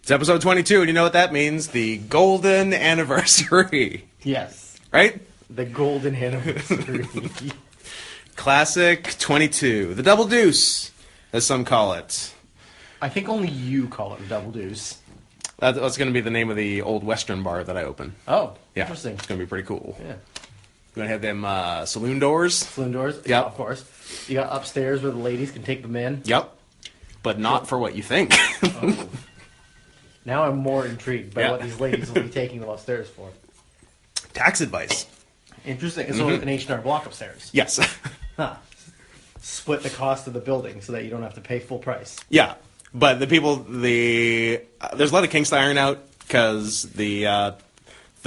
It's episode 22, and you know what that means? The golden anniversary. Yes. Right? The golden anniversary. Classic 22. The double deuce, as some call it. I think only you call it the double deuce. That's going to be the name of the old Western bar that I open. Oh, Yeah, interesting. it's going to be pretty cool. Yeah. You want to have them saloon doors? Saloon doors? Yep. Yeah, of course. You got upstairs where the ladies can take them in. Yep. But not for what you think. Oh. Now I'm more intrigued by Yeah. what these ladies will be taking them upstairs for. Tax advice. Interesting. So an H&R Block upstairs. Yes. Huh. Split the cost of the building so that you don't have to pay full price. Yeah. But there's a lot of kinks to iron out because the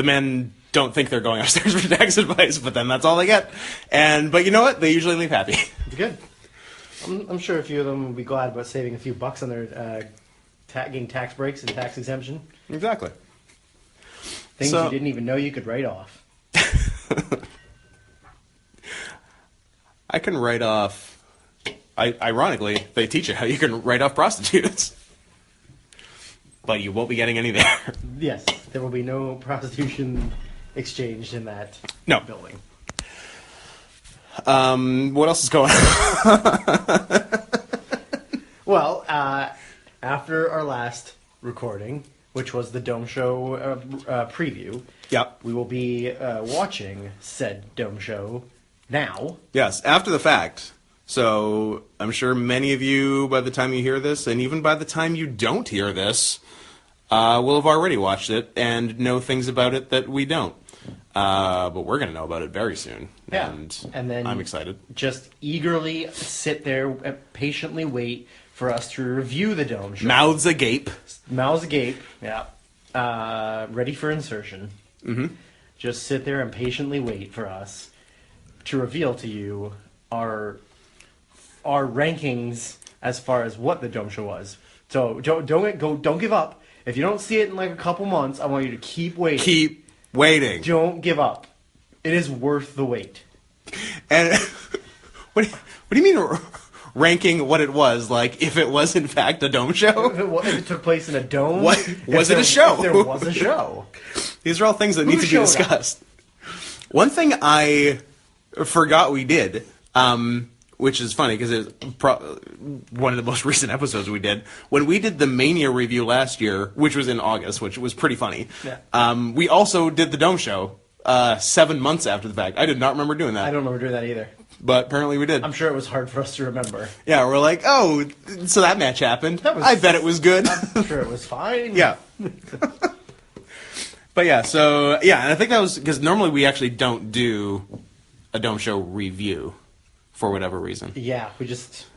men don't think they're going upstairs for tax advice, but then that's all they get. But you know what? They usually leave happy. Good. I'm sure a few of them will be glad about saving a few bucks on their getting tax breaks and tax exemption. Exactly. Things you didn't even know you could write off. I can write off... ironically, they teach you how you can write off prostitutes. But you won't be getting any there. Yes, there will be no prostitution exchanged in that building. What else is going on? Well, after our last recording, which was the Dome Show preview, Yep. we will be watching said Dome Show now. Yes, after the fact. So I'm sure many of you, by the time you hear this, and even by the time you don't hear this, will have already watched it and know things about it that we don't. But we're going to know about it very soon. Yeah. And then I'm excited. Just eagerly sit there, patiently wait for us to review the Dome Show. Mouths agape. Mouths agape, yeah. Ready for insertion. Mm-hmm. Just sit there and patiently wait for us to reveal to you our rankings as far as what the Dome Show was. So don't give up. If you don't see it in like a couple months, I want you to keep waiting. Keep waiting. Don't give up. It is worth the wait. And what do you mean ranking what it was? Like if it was in fact a dome show? If it took place in a dome? What was it a show? If there was a show. These are all things that need to be discussed. One thing I forgot we did, which is funny because it's one of the most recent episodes we did. When we did the Mania review last year, which was in August, which was pretty funny, we also did the Dome Show 7 months after the fact. I did not remember doing that. I don't remember doing that either. But apparently we did. I'm sure it was hard for us to remember. Yeah, we're like, oh, so that match happened. I bet it was good. I'm sure it was fine. Yeah. But yeah, so, yeah, and I think that was, because normally we actually don't do a Dome Show review for whatever reason. Yeah, it just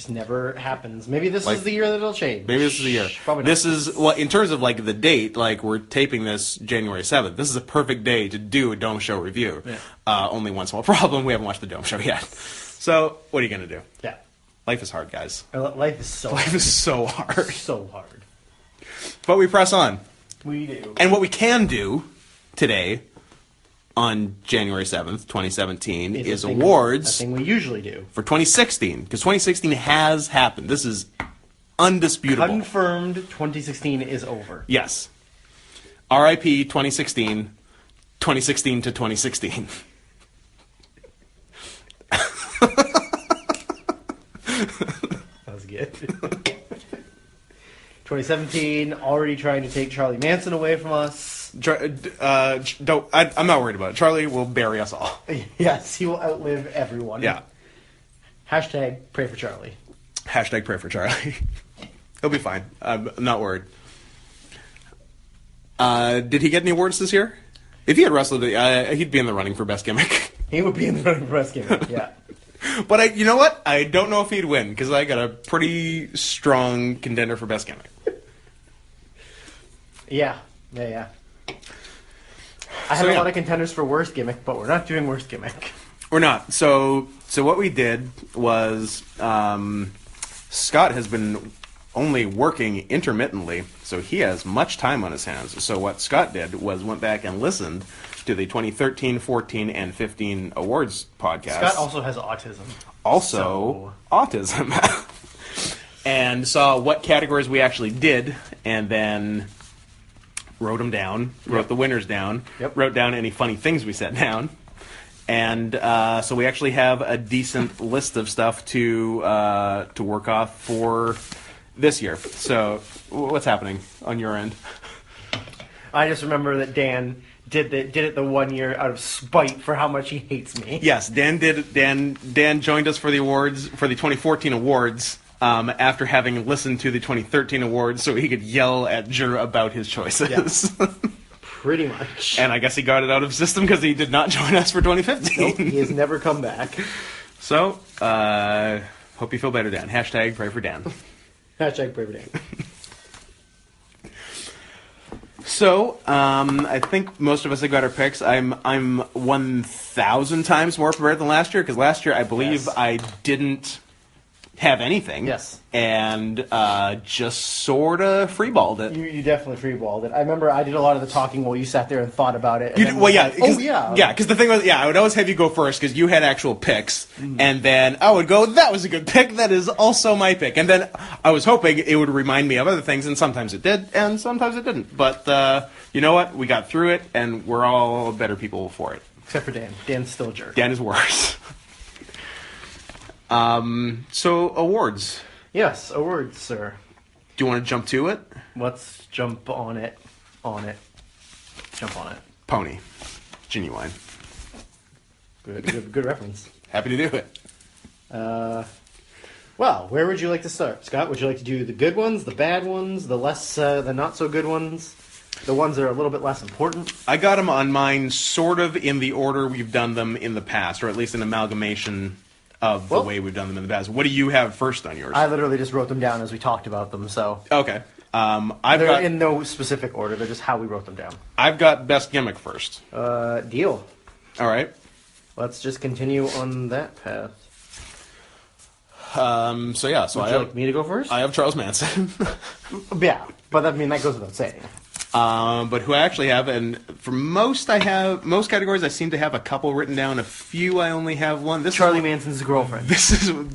never happens. Maybe this is the year that it'll change. Maybe this is the year. Probably not. This is, well, in terms of, like, the date, like, we're taping this January 7th. This is a perfect day to do a Dome Show review. Yeah. Only one small problem, we haven't watched the Dome Show yet. So, what are you going to do? Yeah. Life is hard, guys. Life is so Life hard. is so hard. So hard. But we press on. We do. And what we can do today, on January 7th, 2017, is awards. A thing we usually do. For 2016, because 2016 has happened. This is undisputable. Confirmed 2016 is over. Yes. RIP 2016, 2016 to 2016. That was good. 2017, already trying to take Charlie Manson away from us. I'm not worried about it. Charlie will bury us all. Yes, he will outlive everyone. Yeah. Hashtag pray for Charlie. Hashtag pray for Charlie. He'll be fine. I'm not worried. Did he get any awards this year? If he had wrestled, he'd be in the running for best gimmick. He would be in the running for best gimmick, yeah. But you know what? I don't know if he'd win, because I got a pretty strong contender for best gimmick. Yeah. I have a lot of contenders for worst gimmick, but we're not doing worst gimmick. We're not. So what we did was Scott has been only working intermittently, so he has much time on his hands. So what Scott did was went back and listened to the 2013, 14, and 15 awards podcast. Scott also has autism. Autism. and saw what categories we actually did, and then wrote them down, wrote the winners down, wrote down any funny things we said down, and so we actually have a decent list of stuff to work off for this year. So what's happening on your end? I just remember that Dan did it the 1 year out of spite for how much he hates me. Yes, Dan joined us for the awards, for the 2014 awards, after having listened to the 2013 awards, so he could yell at Jur about his choices. Yeah. Pretty much. And I guess he got it out of his system because he did not join us for 2015. Nope, he has never come back. So, hope you feel better, Dan. Hashtag pray for Dan. Hashtag pray for Dan. So, I think most of us have got our picks. I'm 1,000 times more prepared than last year, because last year I believe I didn't have anything. Yes. And just sort of freeballed it. You definitely freeballed it. I remember I did a lot of the talking while you sat there and thought about it. Yeah, because the thing was, I would always have you go first because you had actual picks, and then I would go, that was a good pick, that is also my pick. And then I was hoping it would remind me of other things, and sometimes it did, and sometimes it didn't. But you know what? We got through it, and we're all better people for it. Except for Dan. Dan's still a jerk. Dan is worse. So, awards. Yes, awards, sir. Do you want to jump to it? Let's jump on it. Jump on it. Pony. Genuine. Good reference. Happy to do it. Well, where would you like to start? Scott, would you like to do the good ones, the bad ones, the not so good ones, the ones that are a little bit less important? I got them on mine sort of in the order we've done them in the past, or at least an amalgamation of the way we've done them in the past. What do you have first on yours? I literally just wrote them down as we talked about them, so... Okay. They're in no specific order, they're just how we wrote them down. I've got best gimmick first. Deal. All right. Let's just continue on that path. Would you like me to go first? I have Charles Manson. Yeah, but I mean, that goes without saying. But who I actually have, and for most categories I seem to have a couple written down. A few I only have one. Charlie Manson's girlfriend.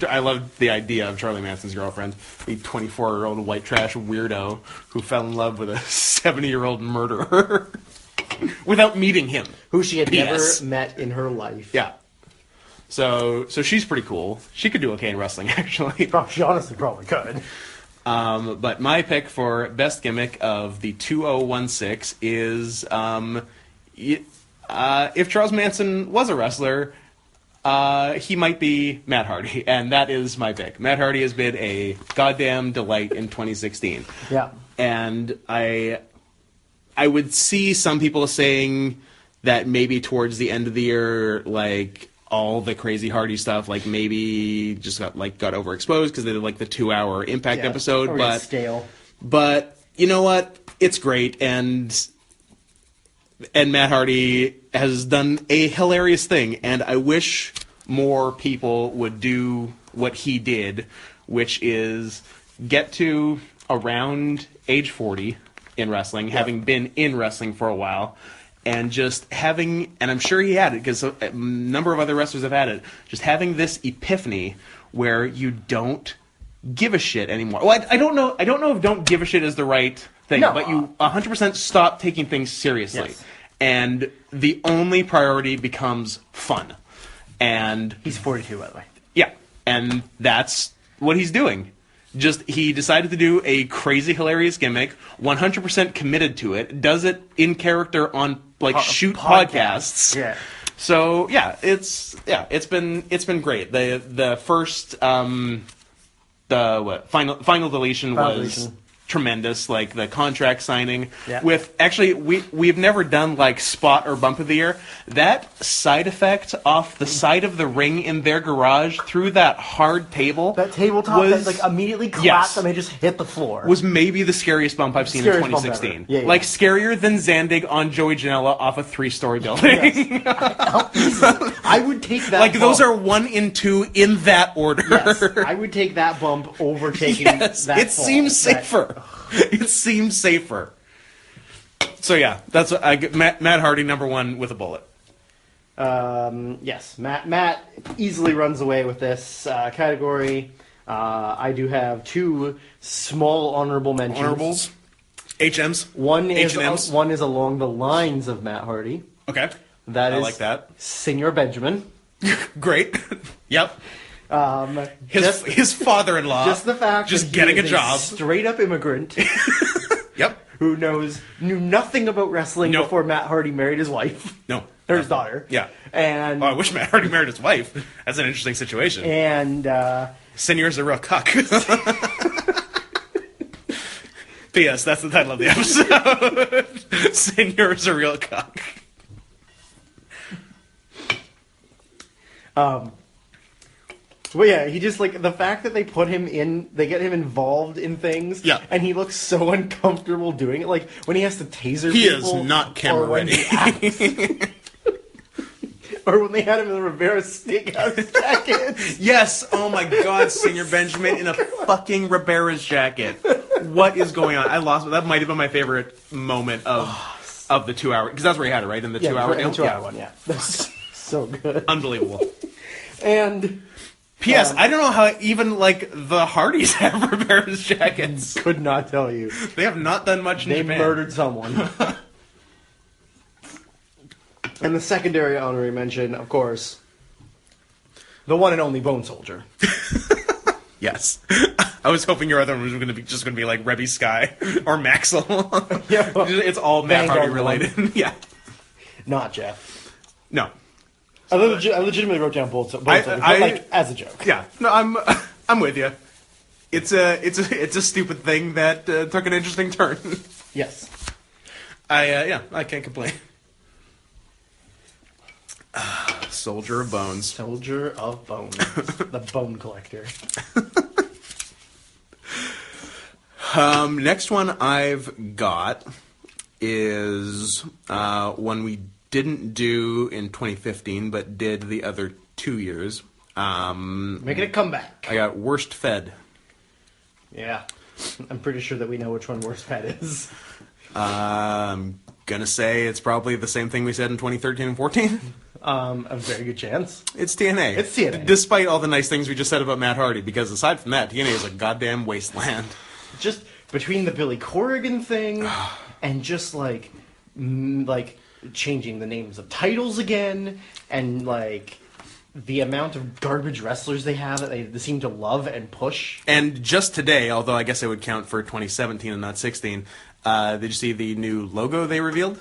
I love the idea of Charlie Manson's girlfriend, a 24-year-old white trash weirdo who fell in love with a 70-year-old murderer without meeting him, who she had never met in her life. Yeah. So she's pretty cool. She could do okay in wrestling, actually. She honestly probably could. But my pick for best gimmick of the 2016 is if Charles Manson was a wrestler, he might be Matt Hardy, and that is my pick. Matt Hardy has been a goddamn delight in 2016. Yeah. And I would see some people saying that maybe towards the end of the year, like, all the crazy Hardy stuff, like, maybe just got overexposed because they did, like, the 2-hour Impact episode. But stale. But you know what? It's great, and Matt Hardy has done a hilarious thing, and I wish more people would do what he did, which is get to around age 40 in wrestling, having been in wrestling for a while, and just having, and I'm sure he had it because a number of other wrestlers have had it, just having this epiphany where you don't give a shit anymore. Well, I don't know if "don't give a shit" is the right thing, but you 100% stop taking things seriously. Yes. And the only priority becomes fun. And he's 42, by the way. Yeah, and that's what he's doing. He decided to do a crazy, hilarious gimmick, 100% committed to it, does it in character on, shoot podcasts. Yeah. So, it's been great. The first, final deletion was tremendous, like the contract signing with we've never done like spot or bump of the year. That side effect off the side of the ring in their garage through that hard table, that tabletop that immediatly collapsed and they just hit the floor, was maybe the scariest bump I've seen in 2016. Like scarier than Zandig on Joey Janela off a 3-story building. I would take that like bump. Those are 1 and 2 in that order. Yes, I would take that bump over taking that it fall. Seems safer. It seems safer. So that's Matt Hardy #1 with a bullet. Yes, Matt easily runs away with this category. I do have 2 small honorable mentions. Honorables. HMs. One H&Ms. is along the lines of Matt Hardy. Okay. That I is like that. Senor Benjamin. Great. Yep. Um, His father-in-law. Just the fact just that getting he a is job. straight up immigrant Yep. who knew nothing about wrestling Nope. before Matt Hardy married his wife. No. Or his daughter. Yeah. And Oh, I wish Matt Hardy married his wife. That's an interesting situation. and Senor's a real cuck. P.S. That's the title of the episode. Senor's a real cuck. well, yeah, he just like the fact that they get him involved in things, Yeah. and he looks so uncomfortable doing it. Like when he has to taser He is people, not camera or when ready. he acts. Or when they had him in the Rivera Steakhouse jacket. Yes. Oh my God, Senor Benjamin in a fucking Ribera's jacket. What is going on? I lost. That might have been my favorite moment of the 2 hour, because that's where he had it, right, in the 2 hour deal. 2 hour one, yeah. That's so good. Unbelievable. And P.S. I don't know how even like the Hardys have Ribera's jackets. could not tell you. They have not done much in They Japan. murdered someone. And the secondary honorary mention, of course, the one and only Bone Soldier. Yes. I was hoping your other one was going to be like Rebby Sky or Maxwell. Yeah. It's all Matt Vanguard Hardy related. Yeah. Not Jeff. No. I legitimately wrote down Bone Soldier, but like as a joke. Yeah. No, I'm with you. It's a stupid thing that took an interesting turn. Yes. I can't complain. Soldier of Bones. Soldier of Bones. The Bone Collector. Next one I've got is one we didn't do in 2015, but did the other 2 years. Making a comeback. I got Worst Fed. Yeah. I'm pretty sure that we know which one Worst Fed is. I'm gonna say it's probably the same thing we said in 2013 and 14. A very good chance. It's TNA. It's TNA. Despite all the nice things we just said about Matt Hardy, because aside from that, TNA is a goddamn wasteland. Just between the Billy Corrigan thing and just like changing the names of titles again, and like the amount of garbage wrestlers they have that they seem to love and push. And just today, although I guess it would count for 2017 and not 16, did you see the new logo they revealed?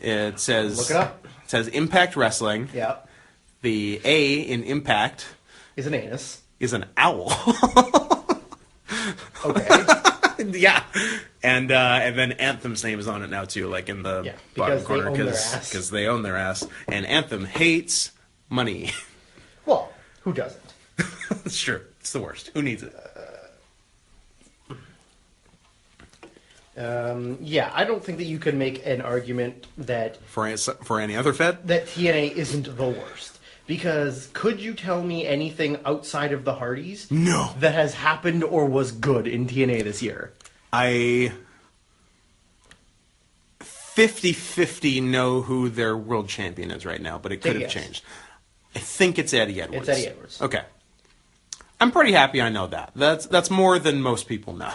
It says... Look it up. It says Impact Wrestling. Yeah. The A in Impact Is an anus. is an owl. Okay. Yeah. And then Anthem's name is on it now too, like in the bottom because corner, they own their ass. because they own their ass. And Anthem hates money. Well, who doesn't? It's true. It's the worst. Who needs it? Yeah, I don't think that you can make an argument that For any other Fed? that TNA isn't the worst. Because could you tell me anything outside of the Hardys No. that has happened or was good in TNA this year? I 50-50 know who their world champion is right now, but it could have changed. I think it's Eddie Edwards. It's Eddie Edwards. Okay. I'm pretty happy I know that. That's more than most people know.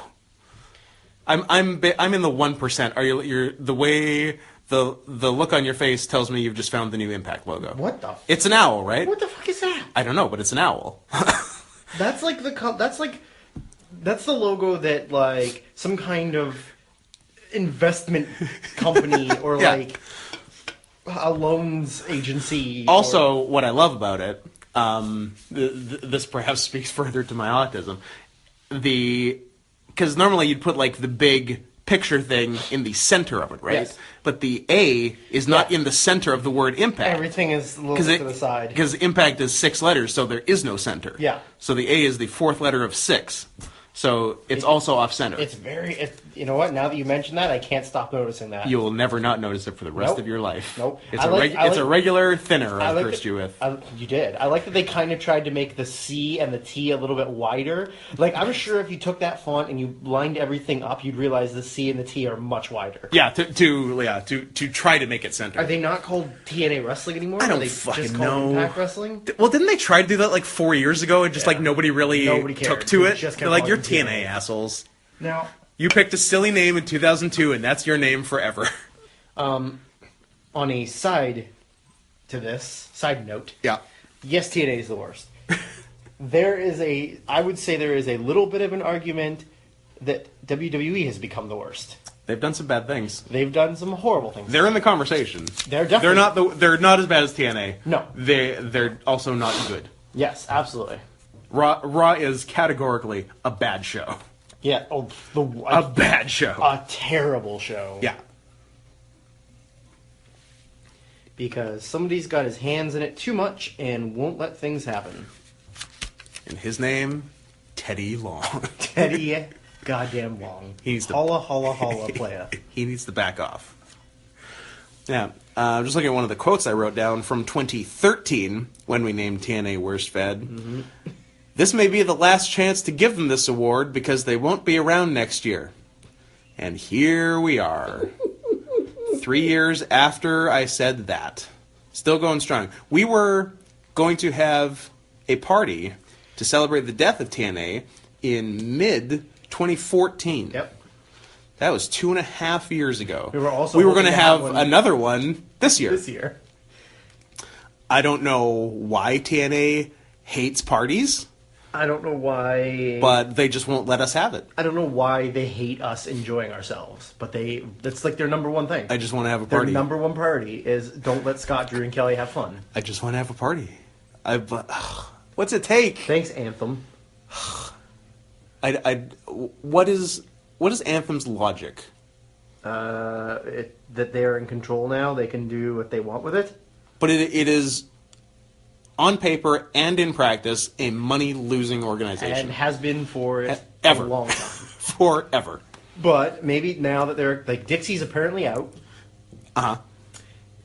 I'm in the 1%. You're the way the look on your face tells me you've just found the new Impact logo. What the? It's an owl, right? What the fuck is that? I don't know, but it's an owl. That's like that's the logo that like some kind of investment company or Yeah. like a loans agency. Also, what I love about it, this perhaps speaks further to my autism, because normally you'd put like the big picture thing in the center of it, right? Yes. But the A is not in the center of the word Impact. Everything is a little bit to the side. Because Impact is 6 letters, so there is no center. Yeah. So the A is the 4th letter of 6. So it's also off-center. It's very... you know what? Now that you mention that, I can't stop noticing that. You will never not notice it for the rest of your life. Nope. It's a regular thinner I cursed you with. You did. I like that they kind of tried to make the C and the T a little bit wider. Like, I'm sure if you took that font and you lined everything up, you'd realize the C and the T are much wider. Yeah, to try to make it center. Are they not called TNA Wrestling anymore? I don't Are they fucking just know. called Impact Wrestling? Well, didn't they try to do that like 4 years ago and just like nobody cared. took to it? Just kept They're like, you're calling TNA assholes. Now, You picked a silly name in 2002 and that's your name forever. on a side note, Yeah. yes, TNA is the worst. I would say there is a little bit of an argument that WWE has become the worst. They've done some bad things. They've done some horrible things. They're in the conversation. They're definitely... They're not as bad as TNA. No. They're also not good. Yes, absolutely. Raw is categorically a bad show. Yeah. A bad show. A terrible show. Yeah. Because somebody's got his hands in it too much and won't let things happen. And his name, Teddy Long. Teddy goddamn Long. He needs to holla playa. He needs to back off. Yeah. Just looking at one of the quotes I wrote down from 2013 when we named TNA Worst Fed. Mm-hmm. This may be the last chance to give them this award because they won't be around next year. And here we are. 3 years after I said that. Still going strong. We were going to have a party to celebrate the death of TNA in mid-2014. Yep. That was 2.5 years ago. We were going to have another one this year. This year. I don't know why TNA hates parties. I don't know why... But they just won't let us have it. I don't know why they hate us enjoying ourselves. But that's like their number one thing. I just want to have a party. Their number one priority is don't let Scott, Drew, and Kelly have fun. I just want to have a party. What's it take? Thanks, Anthem. What is Anthem's logic? That they're in control now. They can do what they want with it. But it is... on paper and in practice, a money-losing organization. And has been for a long time. Forever. But maybe now that they're... Like, Dixie's apparently out. Uh-huh.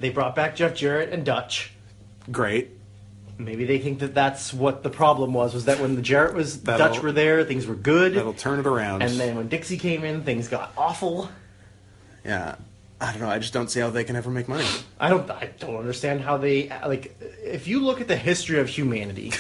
They brought back Jeff Jarrett and Dutch. Great. Maybe they think that that's what the problem was that when the Dutch were there, things were good. That'll turn it around. And then when Dixie came in, things got awful. Yeah. I don't know. I just don't see how they can ever make money. I don't understand how they... Like, if you look at the history of humanity...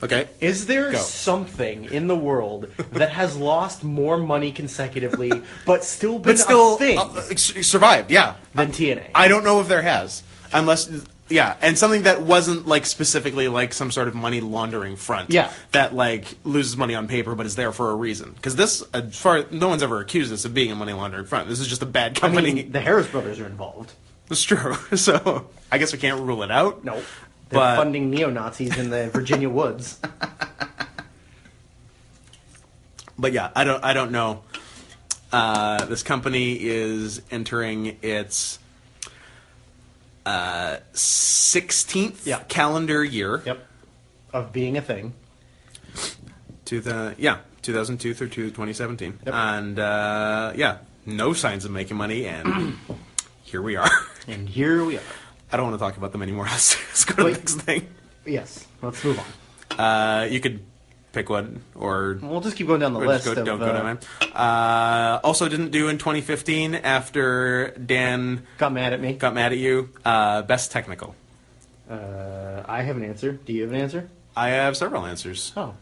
Okay. Is there something in the world that has lost more money consecutively, but still been a thing? Survived, yeah. Than TNA? I don't know if there has. Unless... Yeah, and something that wasn't, like, specifically, like, some sort of money laundering front. Yeah. That, like, loses money on paper but is there for a reason. Because this, no one's ever accused us of being a money laundering front. This is just a bad company. I mean, the Harris brothers are involved. That's true. So, I guess we can't rule it out. No. They're funding neo-Nazis in the Virginia woods. But yeah, I don't know. This company is entering its... 16th calendar year. Yep. Of being a thing. 2002 through 2017. Yep. And, no signs of making money, and here we are. And here we are. I don't want to talk about them anymore. Let's go to the next thing. Yes, let's move on. You could pick one, or... We'll just keep going down the list. Don't go down mine. Also didn't do in 2015 after Dan... Got mad at me. Got mad at you. Best technical. I have an answer. Do you have an answer? I have several answers. Oh.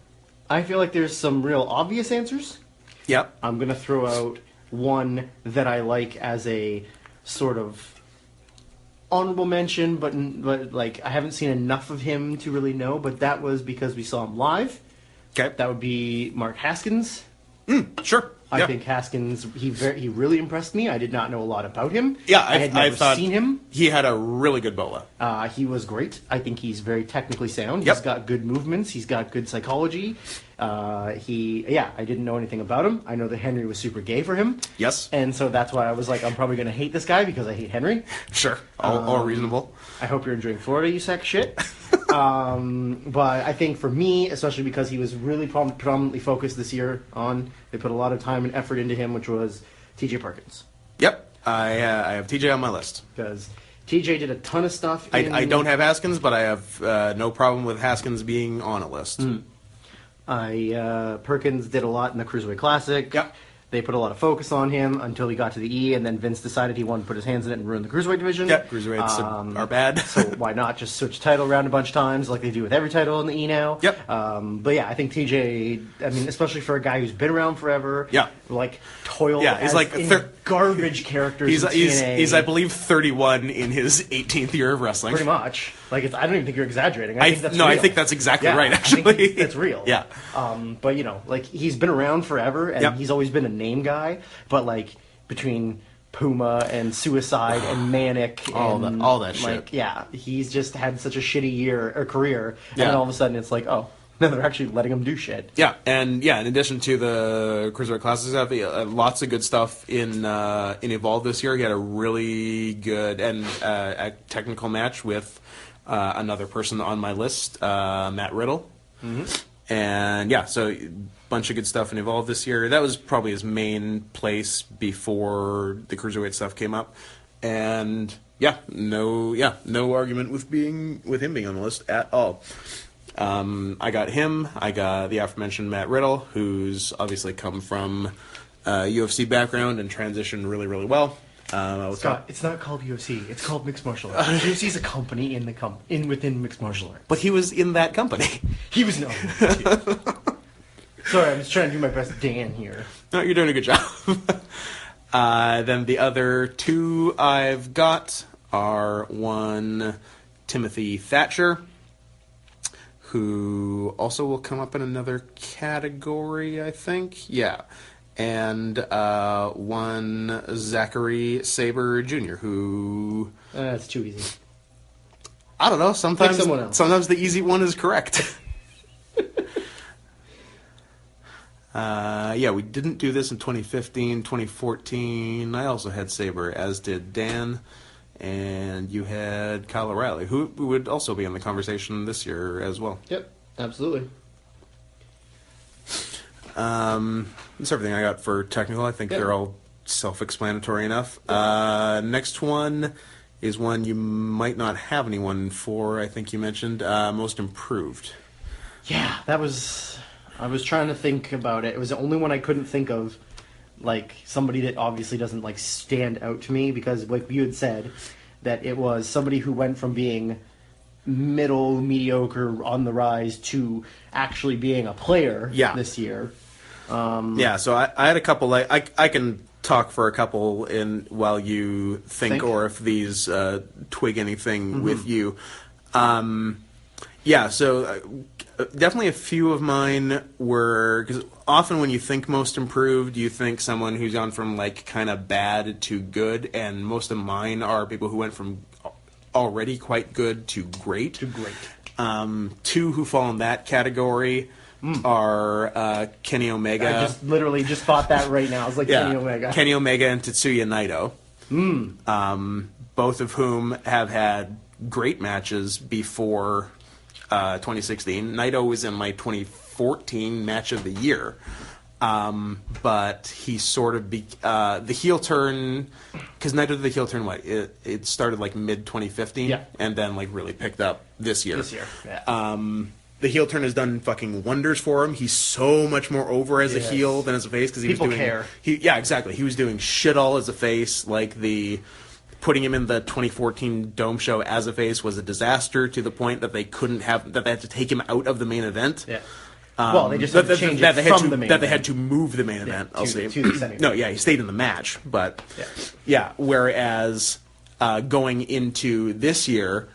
I feel like there's some real obvious answers. Yep. I'm going to throw out one that I like as a sort of honorable mention, but like I haven't seen enough of him to really know, but that was because we saw him live. Okay. That would be Mark Haskins. Sure. I think Haskins, he really impressed me. I did not know a lot about him. Yeah, I had never seen him. He had a really good bola. He was great. I think he's very technically sound. Yep. He's got good movements. He's got good psychology. I didn't know anything about him. I know that Henry was super gay for him. Yes. And so that's why I was like, I'm probably going to hate this guy because I hate Henry. Sure. All reasonable. I hope you're enjoying Florida, you sack of shit. But I think for me, especially because he was really predominantly focused this year on, they put a lot of time and effort into him, which was T.J. Perkins. Yep. I have TJ on my list. Because TJ did a ton of stuff. I don't have Haskins, but I have no problem with Haskins being on a list. Perkins did a lot in the Cruiserweight Classic. Yep. They put a lot of focus on him until he got to the E, and then Vince decided he wanted to put his hands in it and ruin the Cruiserweight division. Yep, Cruiserweights are bad. So why not just switch title around a bunch of times like they do with every title in the E now? Yep. But yeah, I think TJ, I mean, especially for a guy who's been around forever, like toiled he's like garbage characters he's, in TNA. He's, I believe, 31 in his 18th year of wrestling. Pretty much. I don't even think you're exaggerating. I think that's real. I think that's exactly right, actually. I think that's real. Yeah. But, he's been around forever, and he's always been a name guy, but, between Puma and Suicide and Manic and all that shit. He's just had such a shitty career, and then all of a sudden it's now they're actually letting him do shit. Yeah, and in addition to the Cruiserweight Classic stuff, lots of good stuff in Evolve this year. He had a really good and a technical match with another person on my list, Matt Riddle. Mm-hmm. And so a bunch of good stuff in Evolve this year. That was probably his main place before the Cruiserweight stuff came up. And no argument with him being on the list at all. I got him. I got the aforementioned Matt Riddle, who's obviously come from a UFC background and transitioned really, really well. Scott, it's not called UFC. It's called Mixed Martial Arts. UFC is a company within Mixed Martial Arts. But he was in that company. He was no. Sorry, I'm just trying to do my best Dan here. No, you're doing a good job. Then the other two I've got are one, Timothy Thatcher, who also will come up in another category, I think. Yeah. And one, Zachary Sabre Jr., who... That's too easy. I don't know. Pick someone else. Sometimes the easy one is correct. We didn't do this in 2015, 2014. I also had Sabre, as did Dan. And you had Kyle O'Reilly, who would also be in the conversation this year as well. Yep, absolutely. That's everything I got for technical. I think they're all self-explanatory enough. Next one is one you might not have anyone for. I think you mentioned Most Improved. Yeah, that was... I was trying to think about it. It was the only one I couldn't think of, somebody that obviously doesn't, stand out to me, because, like you had said, that it was somebody who went from being middle, mediocre, on the rise, to actually being a player this year. So I had a couple. I can talk for a couple while you think, or if these twig anything with you. Definitely a few of mine were, because often when you think Most Improved, you think someone who's gone from kind of bad to good, and most of mine are people who went from already quite good to great. Two who fall in that category are Kenny Omega. I literally just thought that right now. I was like, Kenny Omega. Kenny Omega and Tetsuya Naito. Both of whom have had great matches before 2016. Naito was in my 2014 match of the year. But he sort of the heel turn, because Naito did the heel turn, it started mid 2015, and then really picked up this year. The heel turn has done fucking wonders for him. He's so much more over as a heel than as a face, because he was doing care. Exactly. He was doing shit all as a face, putting him in the 2014 Dome show as a face was a disaster, to the point that they had to take him out of the main event. Yeah. They just had to change it from the main event. They had to move the main event, I'll say. To the semi-main. No, he stayed in the match, but... whereas going into this year,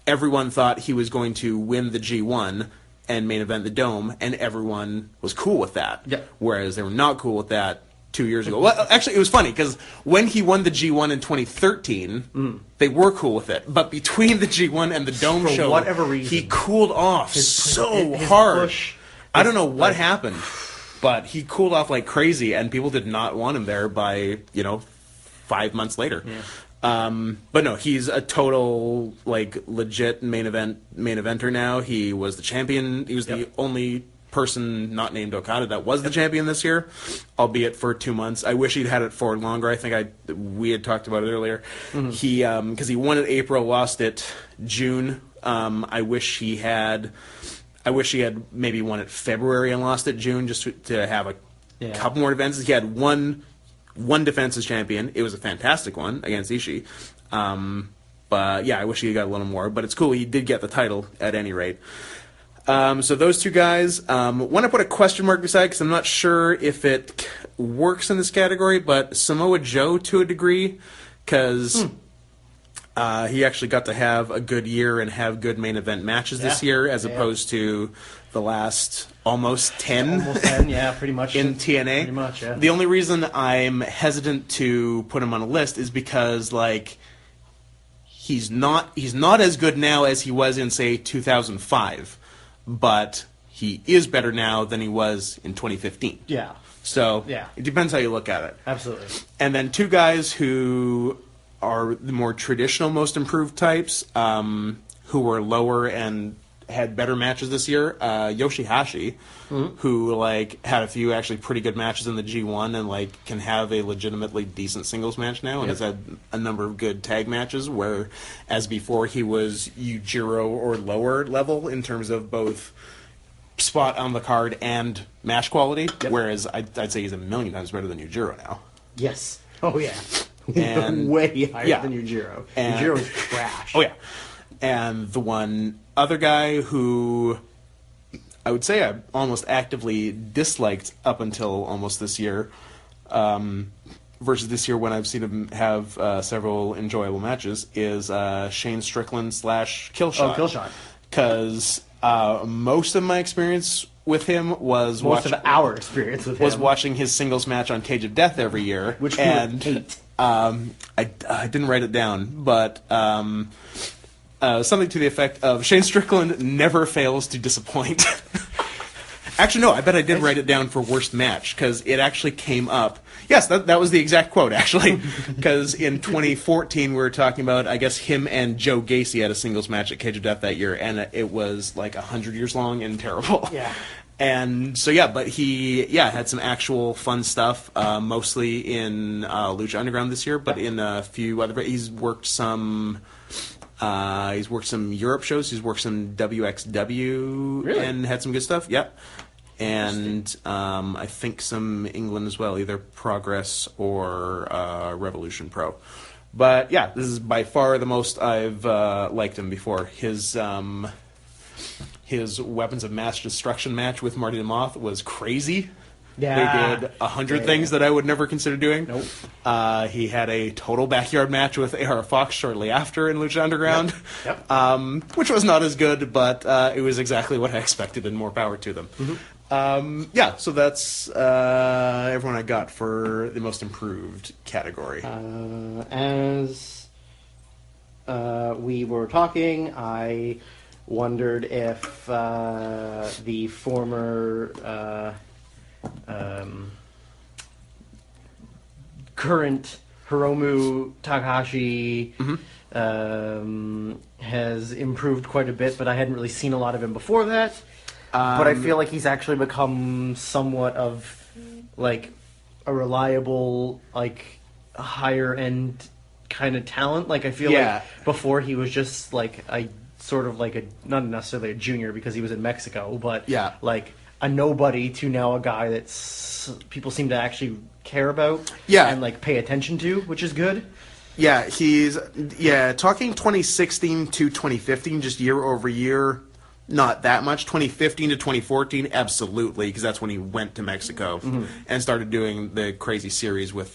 everyone thought he was going to win the G1 and main event the Dome, and everyone was cool with that. Yeah. Whereas they were not cool with that 2 years ago. Well, actually, it was funny, because when he won the G1 in 2013, they were cool with it. But between the G1 and the Dome show, for whatever reason, he cooled off so hard. I don't know what happened, but he cooled off like crazy, and people did not want him there by, 5 months later. Yeah. But no, he's a total like legit main eventer now. He was the champion. He was the only person not named Okada that was the champion this year, albeit for 2 months. I wish he'd had it for longer. I think we had talked about it earlier. He because he won it April, lost it June. I wish he had maybe won it February and lost it June, just to have a couple more events. He had one defense as champion. It was a fantastic one against Ishii. But yeah, I wish he got a little more. But it's cool. He did get the title at any rate. So those two guys. Want to put a question mark beside because I'm not sure if it works in this category, but Samoa Joe to a degree, because he actually got to have a good year and have good main event matches this year, as opposed to the last almost 10. Almost 10, yeah, pretty much. In TNA. Pretty much, yeah. The only reason I'm hesitant to put him on a list is because, like, he's not as good now as he was in, say, 2005, but he is better now than he was in 2015. Yeah. So it depends how you look at it. Absolutely. And then two guys who are the more traditional most improved types, who were lower and had better matches this year. Yoshihashi, who like had a few actually pretty good matches in the G1 and like can have a legitimately decent singles match now, and has had a number of good tag matches, where as before he was Yujiro or lower level in terms of both spot on the card and match quality, whereas I'd say he's a million times better than Yujiro now. Yes. Oh yeah. And way higher than Yujiro. Yujiro is trash. Oh yeah. And the one other guy who I would say I almost actively disliked up until almost this year, versus this year when I've seen him have several enjoyable matches, is Shane Strickland / Killshot. Oh, Killshot. Because most of my experience with him was our experience with him was watching his singles match on Cage of Death every year, which and hate. I didn't write it down, but something to the effect of Shane Strickland never fails to disappoint. Actually, no, I bet I did write it down for worst match, because it actually came up. Yes, that was the exact quote, actually. Because in 2014, we were talking about, I guess, him and Joe Gacy had a singles match at Cage of Death that year, and it was like 100 years long and terrible. Yeah. And so, but he, had some actual fun stuff, mostly in Lucha Underground this year, but in a few other... He's worked some Europe shows. He's worked some WXW and had some good stuff. Yep. And I think some England as well, either Progress or Revolution Pro. But yeah, this is by far the most I've liked him before. His Weapons of Mass Destruction match with Marty the Moth was crazy. Yeah. They did 100 things that I would never consider doing. Nope. He had a total backyard match with A.R. Fox shortly after in Lucha Underground, which was not as good, but it was exactly what I expected, and more power to them. Mm-hmm. So that's everyone I got for the most improved category. As we were talking, I wondered if the former... current Hiromu Takahashi has improved quite a bit, but I hadn't really seen a lot of him before that. But I feel like he's actually become somewhat of like a reliable, like higher end kind of talent. Like I feel like before he was just like a sort of like a, not necessarily a junior because he was in Mexico, but like a nobody to now a guy that's people seem to actually care about and like pay attention to, which is good. He's talking 2016 to 2015, just year over year, not that much. 2015 to 2014, absolutely, because that's when he went to Mexico and started doing the crazy series with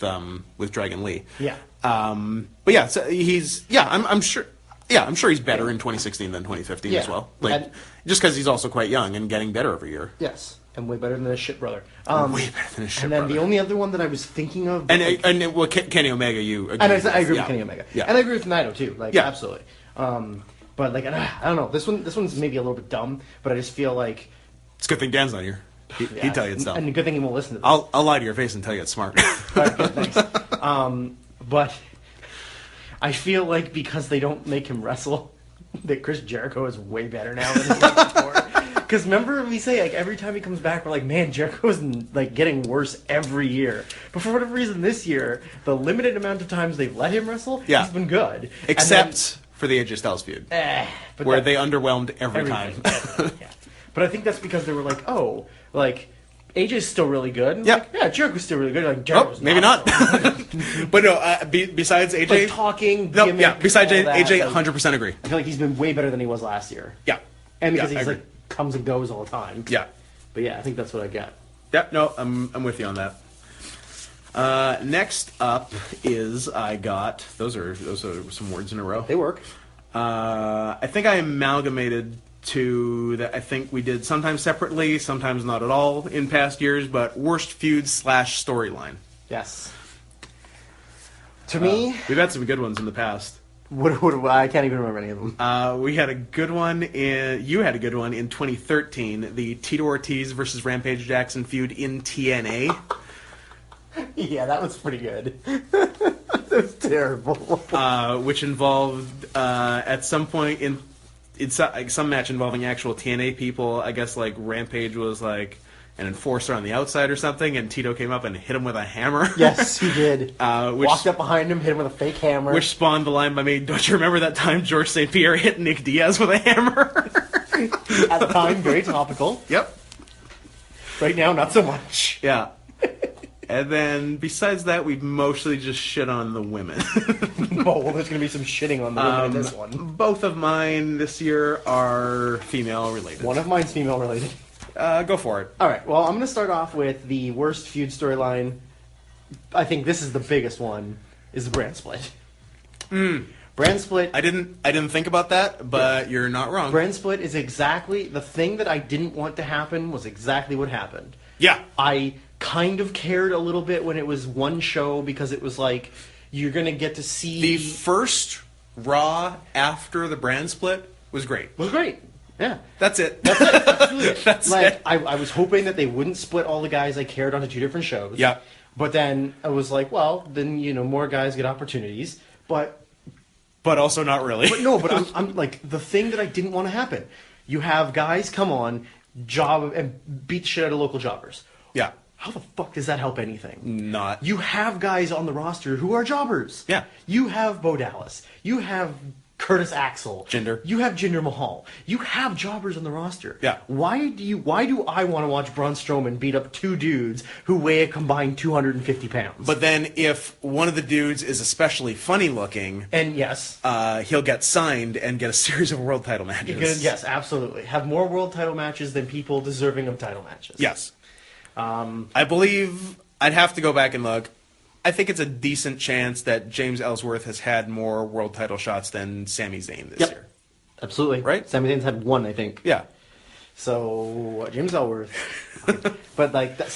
Dragon Lee. So he's I'm sure. Yeah, I'm sure he's better in 2016 than 2015 as well. Like, just because he's also quite young and getting better every year. Yes, and way better than his shit brother. Way better than his shit brother. And then the only other one that I was thinking of... Kenny Omega, you agree and with. I agree with Kenny Omega. Yeah. And I agree with Naito, too. Like, absolutely. But, like, I don't know. This one's maybe a little bit dumb, but I just feel like... It's a good thing Dan's not here. He'd tell you it's dumb. And a good thing he won't listen to this. I'll lie to your face and tell you it's smart. All right, good, thanks. But... I feel like because they don't make him wrestle, that Chris Jericho is way better now than he was before. Because remember we say, like, every time he comes back, we're like, man, Jericho's, like, getting worse every year. But for whatever reason this year, the limited amount of times they've let him wrestle, he's been good. Except for the AJ Styles feud, where they underwhelmed every time. Yeah. But I think that's because they were like, oh, like, AJ's still really good. And Yeah. like, Jericho's still really good. Like, Jericho's maybe not. so But no, besides AJ... like, talking, No, gimmick, yeah, besides all that, AJ, like, 100% agree. I feel like he's been way better than he was last year. Yeah. And because Yeah, I he's, agree. like, comes and goes all the time. Yeah. But yeah, I think that's what I got. Yeah, no, I'm with you on that. Next up is I got... Those are some words in a row. They work. I think I amalgamated two that I think we did sometimes separately, sometimes not at all in past years, but worst feud / storyline. Yes. To me... We've had some good ones in the past. What, I can't even remember any of them. We had a good one you had a good one in 2013, the Tito Ortiz versus Rampage Jackson feud in TNA. Yeah, that was pretty good. That was terrible. Which involved, at some point in some match involving actual TNA people, I guess, like, Rampage was, like, an enforcer on the outside or something, and Tito came up and hit him with a hammer. Yes, he did. Which, walked up behind him, hit him with a fake hammer. Which spawned the line by me, don't you remember that time George St. Pierre hit Nick Diaz with a hammer? At the time, very topical. Yep. Right now, not so much. Yeah. And then, besides that, we've mostly just shit on the women. Oh, well, there's going to be some shitting on the women in this one. Both of mine this year are female-related. One of mine's female-related. Go for it. All right, well, I'm going to start off with the worst feud storyline. I think this is the biggest one, is the brand split. Brand split... I didn't think about that, but you're not wrong. Brand split is exactly... The thing that I didn't want to happen was exactly what happened. Yeah. I kind of cared a little bit when it was one show because it was like, you're going to get to see... The first Raw after the brand split was great. Was great. Yeah. That's it. That's it. Absolutely. That's like, it. I was hoping that they wouldn't split all the guys I cared onto two different shows. Yeah. But then I was like, well, then, more guys get opportunities. But also not really. But I'm like, the thing that I didn't want to happen. You have guys come on, job, and beat the shit out of local jobbers. Yeah. How the fuck does that help anything? Not. You have guys on the roster who are jobbers. Yeah. You have Bo Dallas. You have Curtis Axel. Jinder. You have Jinder Mahal. You have jobbers on the roster. Yeah. Why do I want to watch Braun Strowman beat up two dudes who weigh a combined 250 pounds? But then if one of the dudes is especially funny looking, and yes, he'll get signed and get a series of world title matches. Yes, absolutely. Have more world title matches than people deserving of title matches. Yes. I believe I'd have to go back and look. I think it's a decent chance that James Ellsworth has had more world title shots than Sami Zayn this year. Absolutely. Right? Sami Zayn's had one, I think. Yeah. So, James Ellsworth. But, like, that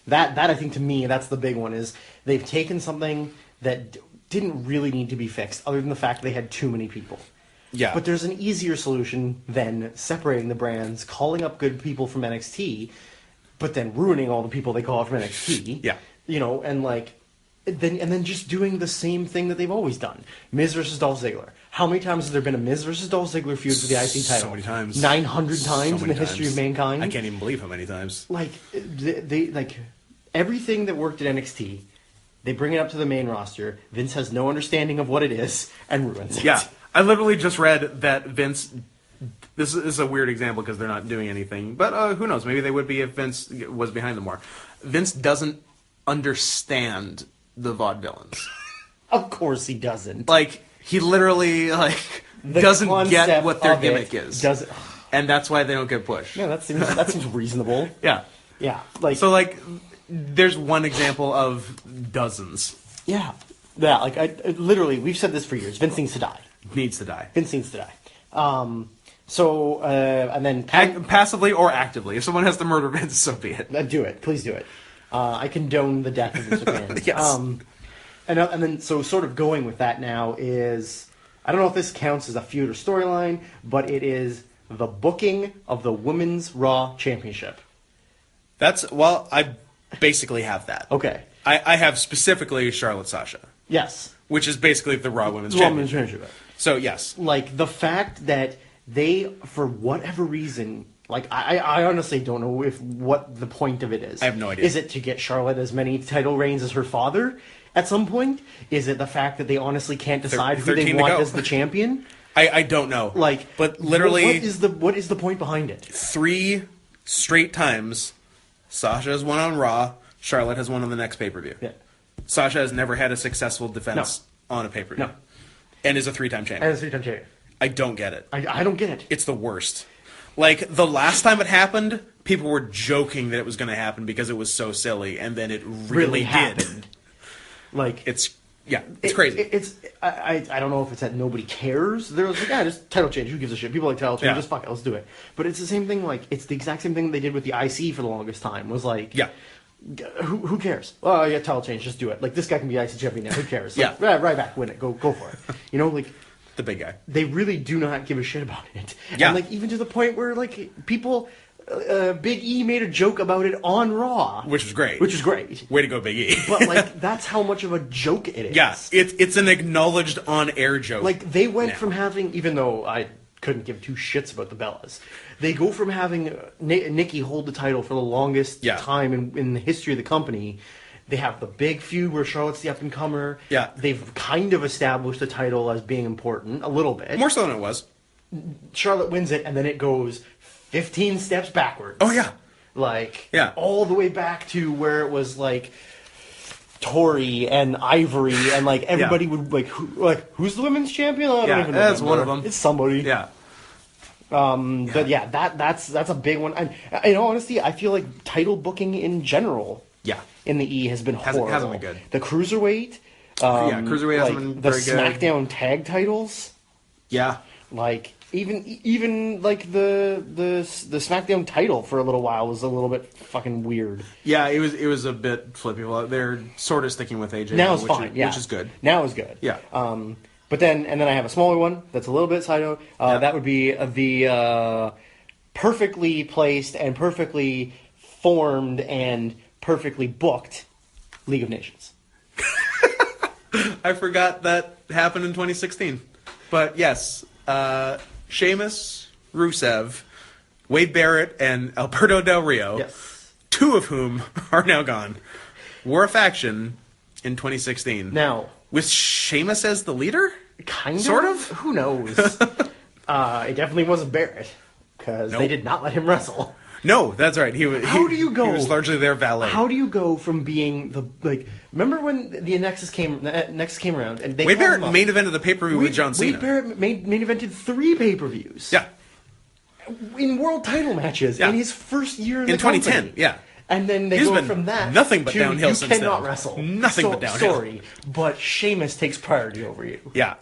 I think, to me, that's the big one, is they've taken something that didn't really need to be fixed, other than the fact they had too many people. Yeah. But there's an easier solution than separating the brands, calling up good people from NXT, but then ruining all the people they call up from NXT. Yeah. And like, then just doing the same thing that they've always done. Miz versus Dolph Ziggler. How many times has there been a Miz versus Dolph Ziggler feud for the IC title? So many times. 900 times in the history of mankind. I can't even believe how many times. Like, they like, everything that worked at NXT, they bring it up to the main roster. Vince has no understanding of what it is and ruins it. Yeah. I literally just read that Vince... This is a weird example because they're not doing anything. But who knows? Maybe they would be if Vince was behind them more. Vince doesn't understand the vaudevillains. Of course he doesn't. Like, he literally, doesn't get what their gimmick is. And that's why they don't get pushed. Yeah, that seems reasonable. Yeah. Yeah. There's one example of dozens. Yeah. Yeah, literally, we've said this for years. Vince needs to die. Needs to die. Vince needs to die. And then... Passively or actively. If someone has to murder Vince, so be it. Do it. Please do it. I condone the death of Vince McMahon. Yes. And then, so sort of going with that now is... I don't know if this counts as a feud or storyline, but it is the booking of the Women's Raw Championship. I basically have that. Okay. I have specifically Charlotte Sasha. Yes. which is basically the Raw Women's Raw Women's Championship. Championship. So, yes. Like, the fact that they, for whatever reason, like, I honestly don't know what the point of it is. I have no idea. Is it to get Charlotte as many title reigns as her father at some point? Is it the fact that they honestly can't decide who they 13 to want go. as the champion? I don't know. Like, but literally, what is the point behind it? 3 straight times, Sasha has won on Raw, Charlotte has won on the next pay-per-view. Yeah. Sasha has never had a successful defense on a pay-per-view. No. And is a 3-time champion. As a 3-time champion. I don't get it. I don't get it. It's the worst. Like, the last time it happened, people were joking that it was going to happen because it was so silly, and then it really did. happened. Like, It's crazy. I don't know if it's that nobody cares. They're like, just title change. Who gives a shit? People like title change. Yeah. Just fuck it. Let's do it. But it's the same thing. Like, it's the exact same thing they did with the IC for the longest time. Was like, who cares? Oh, yeah, title change. Just do it. Like, this guy can be IC champion now. Who cares? Like, right back, win it. Go for it. You know, like the big guy. They really do not give a shit about it. Yeah. And like even to the point where like people. Big E made a joke about it on Raw. Which was great. Way to go, Big E. But, like, that's how much of a joke it is. Yeah, it's an acknowledged on-air joke. Like, they went from having, even though I couldn't give 2 shits about the Bellas, they go from having Nikki hold the title for the longest time in the history of the company. They have the big feud where Charlotte's the up-and-comer. Yeah. They've kind of established the title as being important, a little bit. More so than it was. Charlotte wins it, and then it goes 15 steps backwards. Oh, yeah. Like, all the way back to where it was, like, Tori and Ivory, and, like, everybody would, like, who's the women's champion? I don't even know. That's one of them. It's somebody. Yeah. But, that's a big one. And, in all honesty, I feel like title booking in general in the E has been horrible. Hasn't been good. The Cruiserweight. Cruiserweight hasn't been the very good. SmackDown tag titles. Yeah. Like, even like the SmackDown title for a little while was a little bit fucking weird. Yeah, it was a bit flippy. Well, they're sort of sticking with AJ now, it's fine. which is good. Now is good. Yeah. But then I have a smaller one that's a little bit side note. That would be the perfectly placed and perfectly formed and perfectly booked League of Nations. I forgot that happened in 2016. But yes, Sheamus, Rusev, Wade Barrett, and Alberto Del Rio, Yes. 2 of whom are now gone, were a faction in 2016. Now, with Sheamus as the leader? kind Sort of? of? Who knows? It definitely wasn't Barrett, because they did not let him wrestle. No, that's right. How do you go? He was largely their valet. How do you go from being the Remember when the Nexus came around and they Wade called him Barrett up? main evented the pay-per-view with John Cena. Wade Barrett main evented 3 pay-per-views. Yeah. In world title matches in his first year in the 2010. company. Yeah. And then they He's go been from that nothing but to downhill you since cannot then. wrestle. Nothing but downhill. Sorry, but Sheamus takes priority over you. Yeah.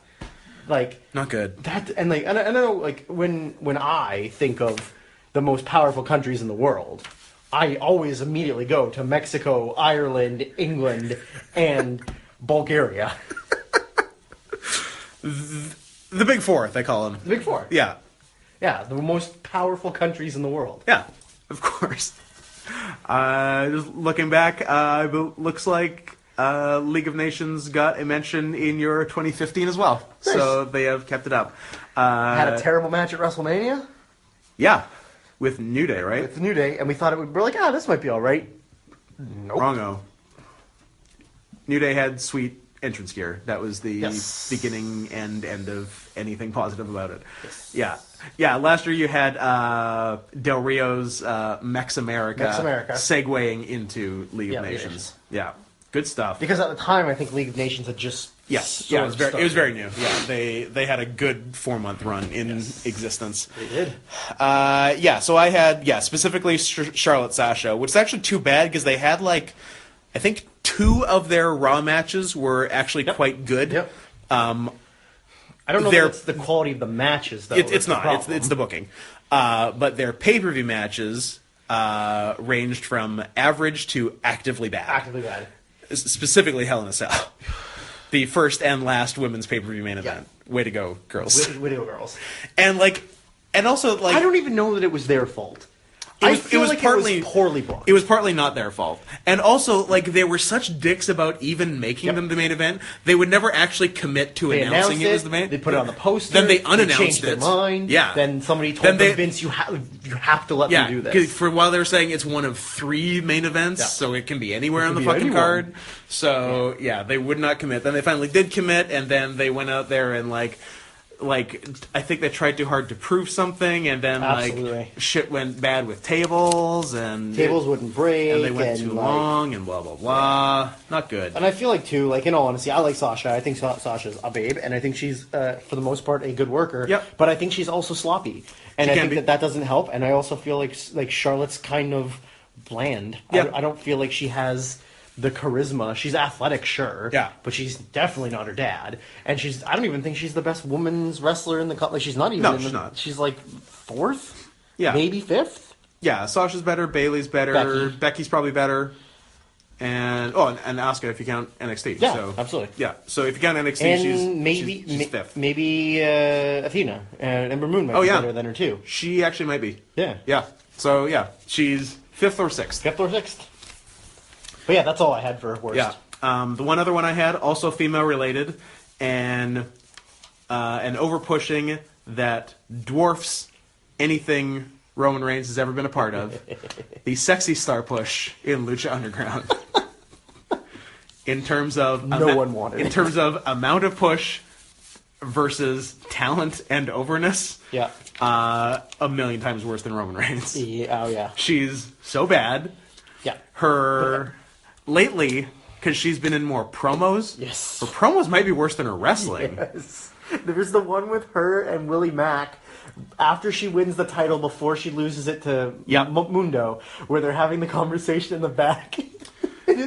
Like Not good. that, and like, and I know, like when I think of the most powerful countries in the world, I always immediately go to Mexico, Ireland, England, and Bulgaria. The Big Four, they call them. The Big Four. Yeah. Yeah, the most powerful countries in the world. Yeah, of course. Just looking back, it looks like League of Nations got a mention in your 2015 as well. Nice. So they have kept it up. Had a terrible match at WrestleMania Yeah, with New Day, right? with the New Day, and we thought we're like, this might be all right. Nope. Wrong-o. New Day had sweet entrance gear. That was the beginning and end of anything positive about it. Yes. Yeah. Yeah, last year you had Del Rio's Mex America segueing into League of Nations. Yeah. Good stuff. Because at the time, I think League of Nations had just it was very new. Yeah, they had a good 4-month run in existence. They did. So I had specifically Charlotte Sasha, which is actually too bad because they had I think 2 of their Raw matches were actually quite good. Yep. I don't know if it's the quality of the matches, though. It's not. It's the booking. But their pay-per-view matches ranged from average to actively bad. Actively bad. Specifically Hell in a Cell. The first and last women's pay-per-view main event. Way to go, girls. Way to go, girls. And also I don't even know that it was their fault. It was poorly booked. It was partly not their fault, and also like they were such dicks about even making them the main event. They would never actually commit to announcing it was the main. They put it on the poster. Then they unannounced changed it. Their mind. Yeah. Then somebody told them, Vince, you have to let them do this. For a while they were saying it's one of 3 main events, so it can be anywhere on the fucking card. So they would not commit. Then they finally did commit, and then they went out there and like I think they tried too hard to prove something, and then like shit went bad with tables, and tables wouldn't break, and they went too long, and blah blah blah. Not good. And I feel like too, like in all honesty, I like Sasha. I think Sasha's a babe, and I think she's for the most part a good worker. Yep. But I think she's also sloppy, and I think that doesn't help. And I also feel like Charlotte's kind of bland. Yep. I don't feel like she has the charisma. She's athletic, sure. Yeah. But she's definitely not her dad. And I don't even think she's the best women's wrestler in the company. Like, she's not even. No, she's not. She's like 4th? Yeah. Maybe 5th? Yeah, Sasha's better, Bayley's better, Becky's probably better. And Asuka if you count NXT. Yeah, so, absolutely. Yeah, so if you count NXT, and she's 5th. Maybe Athena and Ember Moon might be better than her too. She actually might be. Yeah. Yeah. So she's 5th or 6th. 5th or 6th. But yeah, that's all I had for worst. Yeah. The one other one I had, also female related, and an over pushing that dwarfs anything Roman Reigns has ever been a part of. The sexy star push in Lucha Underground. In terms of one wanted in terms of amount of push versus talent and overness. Yeah. 1,000,000 times worse than Roman Reigns. Yeah, oh yeah. She's so bad. Yeah. Lately, because she's been in more promos. Yes. Her promos might be worse than her wrestling. Yes. There's the one with her and Willie Mack after she wins the title before she loses it to Mundo, where they're having the conversation in the back.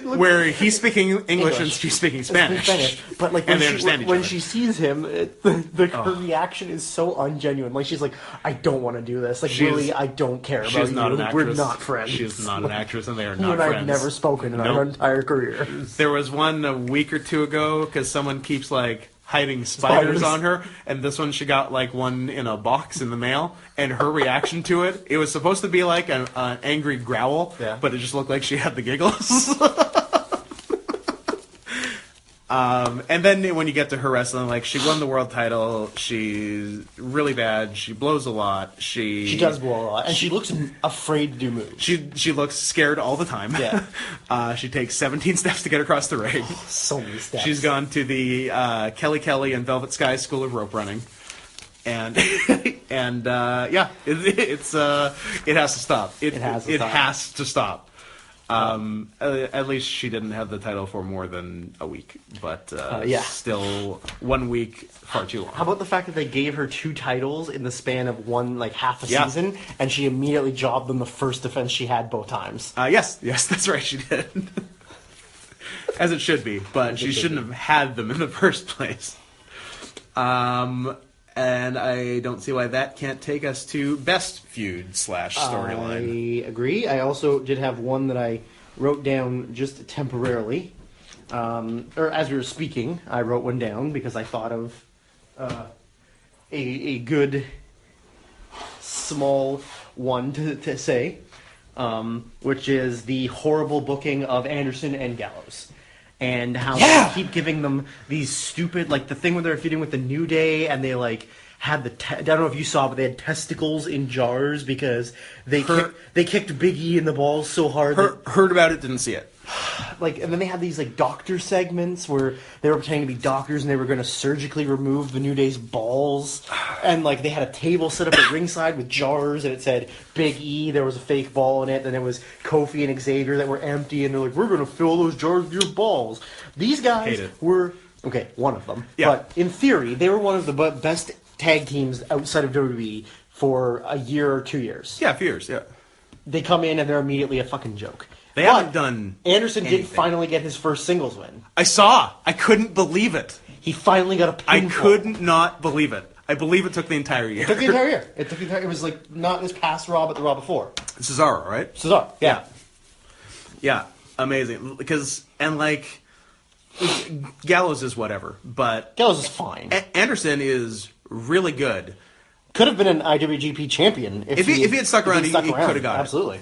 Where he's speaking English and she's speaking Spanish. But like when she sees him, her reaction is so ungenuine. Like she's like, I don't want to do this. Like really, I don't care about you. Not an actress. We're not friends. She's not an actress, and they are not you and friends. I've never spoken in our entire career. There was one a week or two ago because someone keeps like hiding spiders on her, and this one she got like one in a box in the mail, and her reaction to it was supposed to be like an angry growl, but it just looked like she had the giggles. And then when you get to her wrestling, like she won the world title, she's really bad, she blows a lot, she does blow a lot, and she looks afraid to do moves. She looks scared all the time. Yeah. She takes 17 steps to get across the ring. So many steps. She's gone to the Kelly and Velvet Sky School of Rope Running. And it has to stop. It has to stop. At least she didn't have the title for more than a week, but still 1 week far too long. How about the fact that they gave her 2 titles in the span of half a season, and she immediately jobbed them the first defense she had both times? Yes, that's right, she did. As it should be, but she shouldn't have had them in the first place. And I don't see why that can't take us to best feud / storyline. I agree. I also did have one that I wrote down just temporarily. Or as we were speaking, I wrote one down because I thought of a good small one to say, which is the horrible booking of Anderson and Gallows. And how they keep giving them these stupid, like the thing where they're feuding with the New Day, and they like had I don't know if you saw, but they had testicles in jars because they kicked Big E in the balls so hard. Heard about it, didn't see it. Like, and then they had these like doctor segments where they were pretending to be doctors and they were going to surgically remove the New Day's balls, and like they had a table set up at ringside with jars, and it said Big E. There was a fake ball in it. Then it was Kofi and Xavier that were empty, and they're like, we're going to fill those jars with your balls. These guys were one of them, but in theory they were one of the best tag teams outside of WWE for a year or 2 years. Yeah, a few years. Yeah, they come in and they're immediately a fucking joke. They haven't done Anderson anything. did finally get his first singles win. I saw. I couldn't believe it. He finally got a pinfall. I could not believe it. I believe it took the entire year. It took the entire year. It was like not this past Raw, but the Raw before. Cesaro, right? Cesaro, yeah. Yeah, amazing. Because, and like, Gallows is whatever, but... Gallows is fine. Anderson is really good, Could have been an IWGP champion If he had stuck around, he could have got it. Absolutely.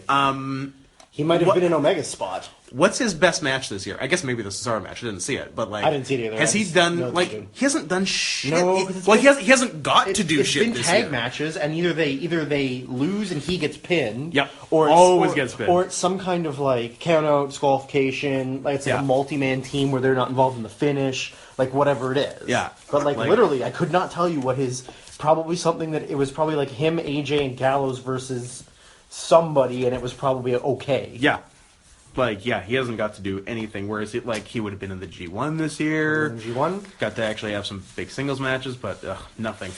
He might have been in Omega's spot. What's his best match this year? I guess maybe the Cesaro match. I didn't see it, but like I didn't see it either. Has he done like he hasn't done shit? No, he hasn't got to do shit. It's been tag matches, and either they lose and he gets pinned. Yep, or always gets pinned, or it's some kind of like count out disqualification. Like it's like a multi-man team where they're not involved in the finish. Like whatever it is. Yeah, but like literally, I could not tell you what his probably something that it was probably like him, AJ, and Gallows versus somebody, and it was probably okay. Yeah. Like, he hasn't got to do anything. Whereas, he would have been in the G1 this year. G1? Got to actually have some big singles matches, but nothing.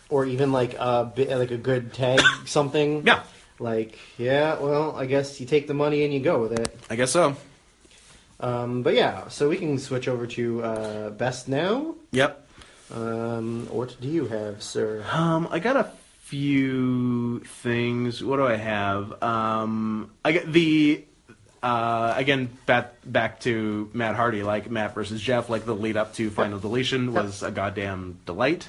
Or even like a good tag something. Yeah. Like, well, I guess you take the money and you go with it. I guess so. But yeah, so we can switch over to Best Now. Yep. What do you have, sir? I got a few things. What do I have? I got the... again, back to Matt Hardy, like Matt versus Jeff, like the lead up to Final Deletion was a goddamn delight.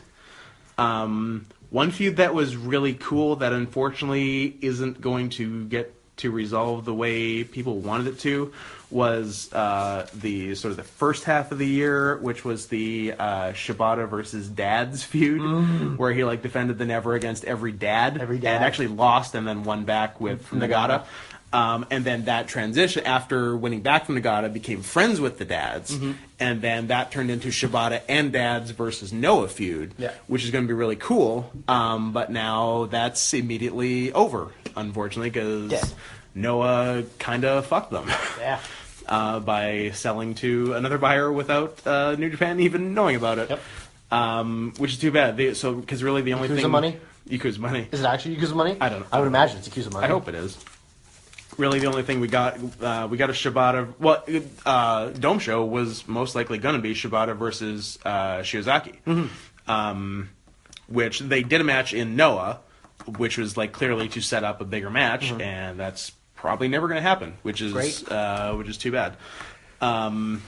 One feud that was really cool that unfortunately isn't going to get to resolve the way people wanted it to was the sort of the first half of the year, which was the Shibata versus Dads feud, where he like defended the Never against every dad, and actually lost and then won back with Nagata. And then that transition, after winning back from Nagata, became friends with the Dads. And then that turned into Shibata and Dads versus Noah feud, which is going to be really cool. But now that's immediately over, unfortunately, because Noah kind of fucked them. By selling to another buyer without New Japan even knowing about it. Which is too bad. Because really the only thing... Yakuza Money. Is it actually Yakuza Money? I don't know. I would imagine it's Yakuza Money. I hope it is. Really, the only thing we got a Shibata. Well, Dome Show was most likely going to be Shibata versus Shiozaki, which they did a match in Noah, which was like clearly to set up a bigger match, and that's probably never going to happen, which is too bad. And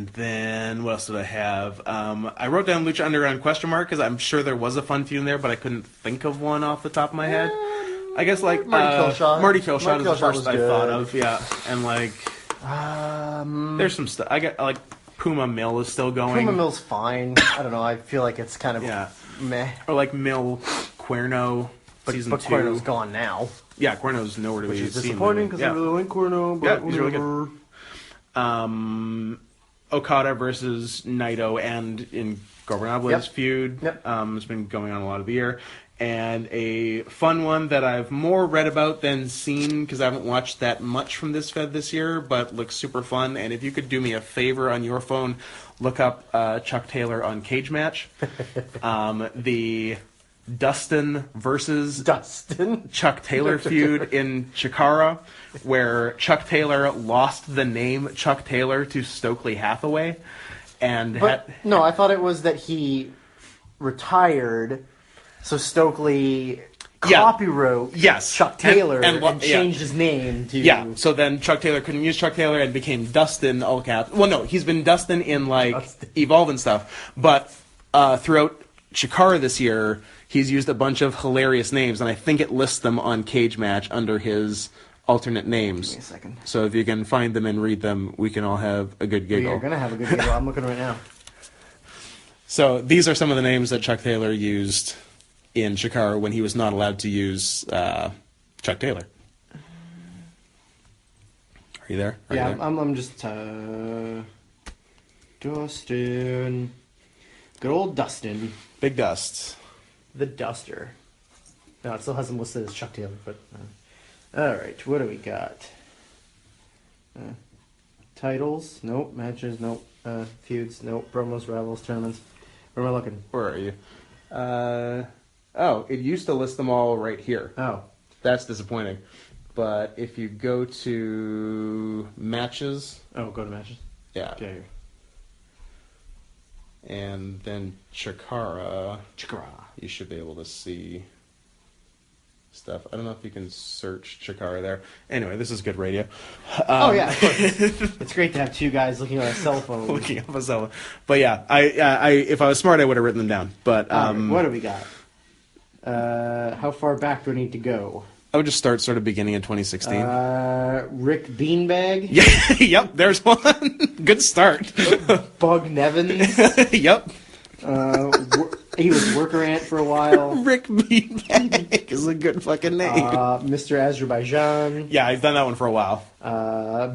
then what else did I have? I wrote down Lucha Underground ? Because I'm sure there was a fun feud in there, but I couldn't think of one off the top of my head. I guess like Marty Killshot is the first I thought of, and like there's some stuff. I got like Puma Mill is still going. Puma Mill's fine. I don't know. I feel like it's kind of meh. Or like Mill Cuerno, but Cuerno's gone now. Yeah, Cuerno's nowhere to be seen. Which is disappointing because I really like Cuerno. But he's really good. Okada versus Naito and in Gobernable's feud has been going on a lot of the year. And a fun one that I've more read about than seen, because I haven't watched that much from this Fed this year, but looks super fun. And if you could do me a favor on your phone, look up Chuck Taylor on Cage Match. The Dustin versus Chuck Taylor feud in Chikara, where Chuck Taylor lost the name Chuck Taylor to Stokely Hathaway. No, I thought it was that he retired... So Stokely copywrote Chuck Taylor and changed his name to... Yeah, so then Chuck Taylor couldn't use Chuck Taylor and became Dustin, all caps. Well, no, he's been Dustin in, like, Evolve and stuff. But throughout Chikara this year, he's used a bunch of hilarious names, and I think it lists them on Cage Match under his alternate names. Give me a second. So if you can find them and read them, we can all have a good giggle. We're going to have a good giggle. I'm looking right now. So these are some of the names that Chuck Taylor used in Chikara when he was not allowed to use Chuck Taylor. Are you there? I'm just... Dustin. Good old Dustin. Big Dust. The Duster. No, it still has him listed as Chuck Taylor, but... Alright, what do we got? Titles? Nope. Matches? Nope. Feuds? Nope. Promos, rivals, tournaments. Where am I looking? Where are you? It used to list them all right here. Oh. That's disappointing. But if you go to matches... Oh, go to matches? Yeah. Okay. And then Chikara. You should be able to see... stuff. I don't know if you can search Chikara there. Anyway, this is good radio. Oh yeah, of course. It's great to have two guys looking on a cell phone. Looking up a cell phone. But yeah, I if I was smart, I would have written them down. But what do we got? How far back do I need to go? I would just start sort of beginning in 2016. Rick Beanbag. Yeah, yep, there's one. Good start. Bug Nevins. Yep. He was Worker Ant for a while. Rick Beanbag is a good fucking name. Mr. Azerbaijan. Yeah, I've done that one for a while.